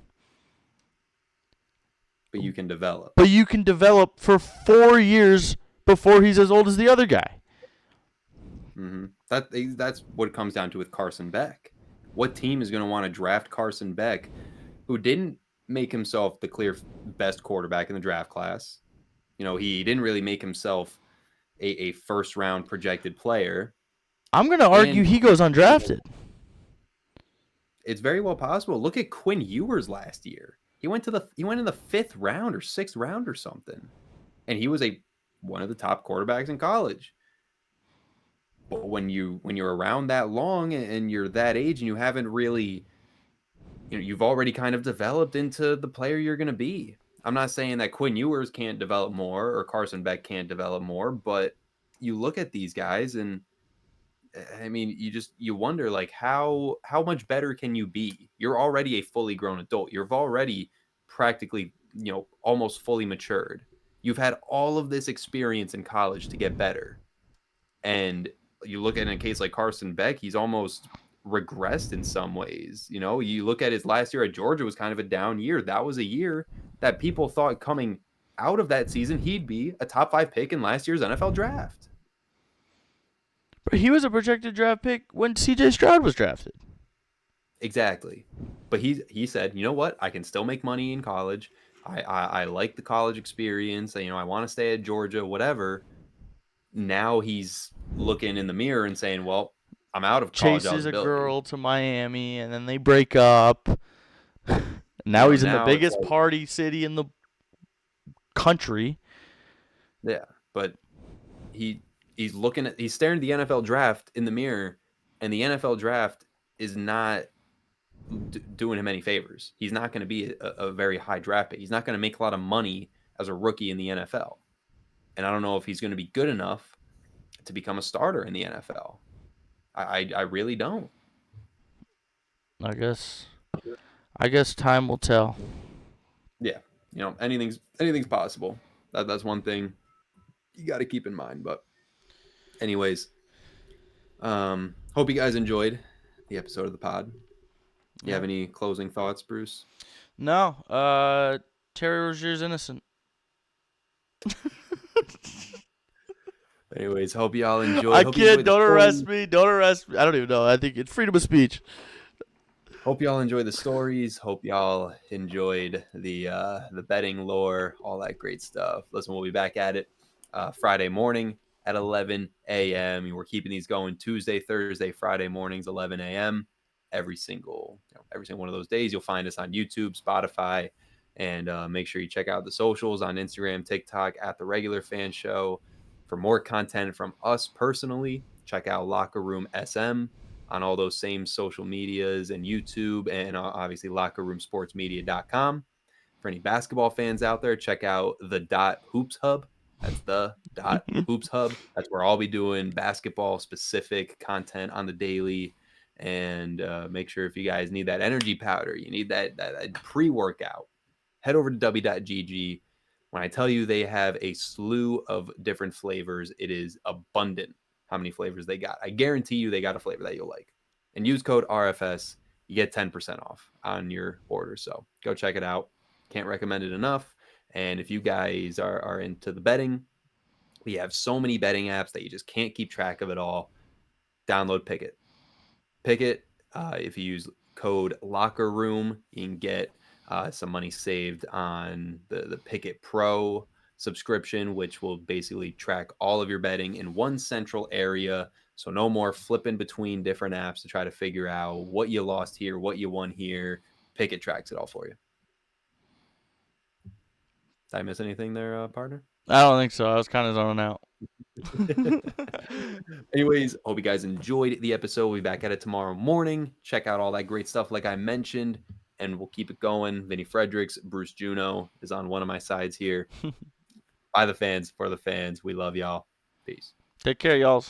But you can develop. But you can develop for 4 years before he's as old as the other guy. Mm-hmm. That's what it comes down to with Carson Beck. What team is going to want to draft Carson Beck, who didn't make himself the clear best quarterback in the draft class? He didn't really make himself a first round projected player. I'm going to argue he goes undrafted. It's very well possible. Look at Quinn Ewers last year. He went in the 5th round or 6th round or something, and he was one of the top quarterbacks in college. But when you're around that long and you're that age and you haven't really, you've already kind of developed into the player you're going to be. I'm not saying that Quinn Ewers can't develop more or Carson Beck can't develop more, but you look at these guys and I mean, you wonder like how much better can you be? You're already a fully grown adult. You've already practically, almost fully matured. You've had all of this experience in college to get better. And you look at a case like Carson Beck, he's almost regressed in some ways. You look at his last year at Georgia was kind of a down year. That was a year that people thought coming out of that season he'd be a top 5 pick in last year's NFL draft. But he was a projected draft pick when C.J. Stroud was drafted. Exactly. But he said, you know what? I can still make money in college. I like the college experience. I want to stay at Georgia, whatever. Now he's looking in the mirror and saying, well, I'm out of college eligibility. Chases a girl to Miami, and then they break up. Now he's in the biggest party city in the country. Yeah, but he's staring at the NFL draft in the mirror, and the NFL draft is not doing him any favors. He's not going to be a very high draft pick. He's not going to make a lot of money as a rookie in the NFL. And I don't know if he's going to be good enough to become a starter in the NFL. I really don't. I guess time will tell. Yeah, anything's possible. That's one thing you got to keep in mind. But anyways, hope you guys enjoyed the episode of the pod. You have any closing thoughts, Bruce? No. Terry Rozier's innocent. Anyways, hope y'all enjoy. I can't. Don't arrest me. Don't arrest me. I don't even know. I think it's freedom of speech. Hope y'all enjoy the stories. Hope y'all enjoyed the betting lore, all that great stuff. Listen, we'll be back at it Friday morning at 11 a.m. We're keeping these going Tuesday, Thursday, Friday mornings, 11 a.m. Every single one of those days. You'll find us on YouTube, Spotify, and make sure you check out the socials on Instagram, TikTok at The Regular Fan Show. For more content from us personally, check out Locker Room SM on all those same social medias and YouTube, and obviously lockerroomsportsmedia.com. For any basketball fans out there, check out the Dot Hoops Hub. That's the Dot Hoops Hub. That's where I'll be doing basketball specific content on the daily. And make sure if you guys need that energy powder, you need that pre workout, head over to w.gg. When I tell you they have a slew of different flavors, it is abundant how many flavors they got. I guarantee you they got a flavor that you'll like. And use code RFS, you get 10% off on your order. So go check it out. Can't recommend it enough. And if you guys are into the betting, we have so many betting apps that you just can't keep track of it all. Download Pick'It. Pick'It, if you use code Locker Room, you can get some money saved on the Pick'It Pro subscription, which will basically track all of your betting in one central area. So no more flipping between different apps to try to figure out what you lost here, what you won here. Pick'It tracks it all for you. Did I miss anything there, partner? I don't think so. I was kind of zoning out. Anyways, hope you guys enjoyed the episode. We'll be back at it tomorrow morning. Check out all that great stuff, like I mentioned, and we'll keep it going. Vinny Fredericks, Bruce Juno is on one of my sides here. By the fans, for the fans. We love y'all. Peace. Take care, y'all.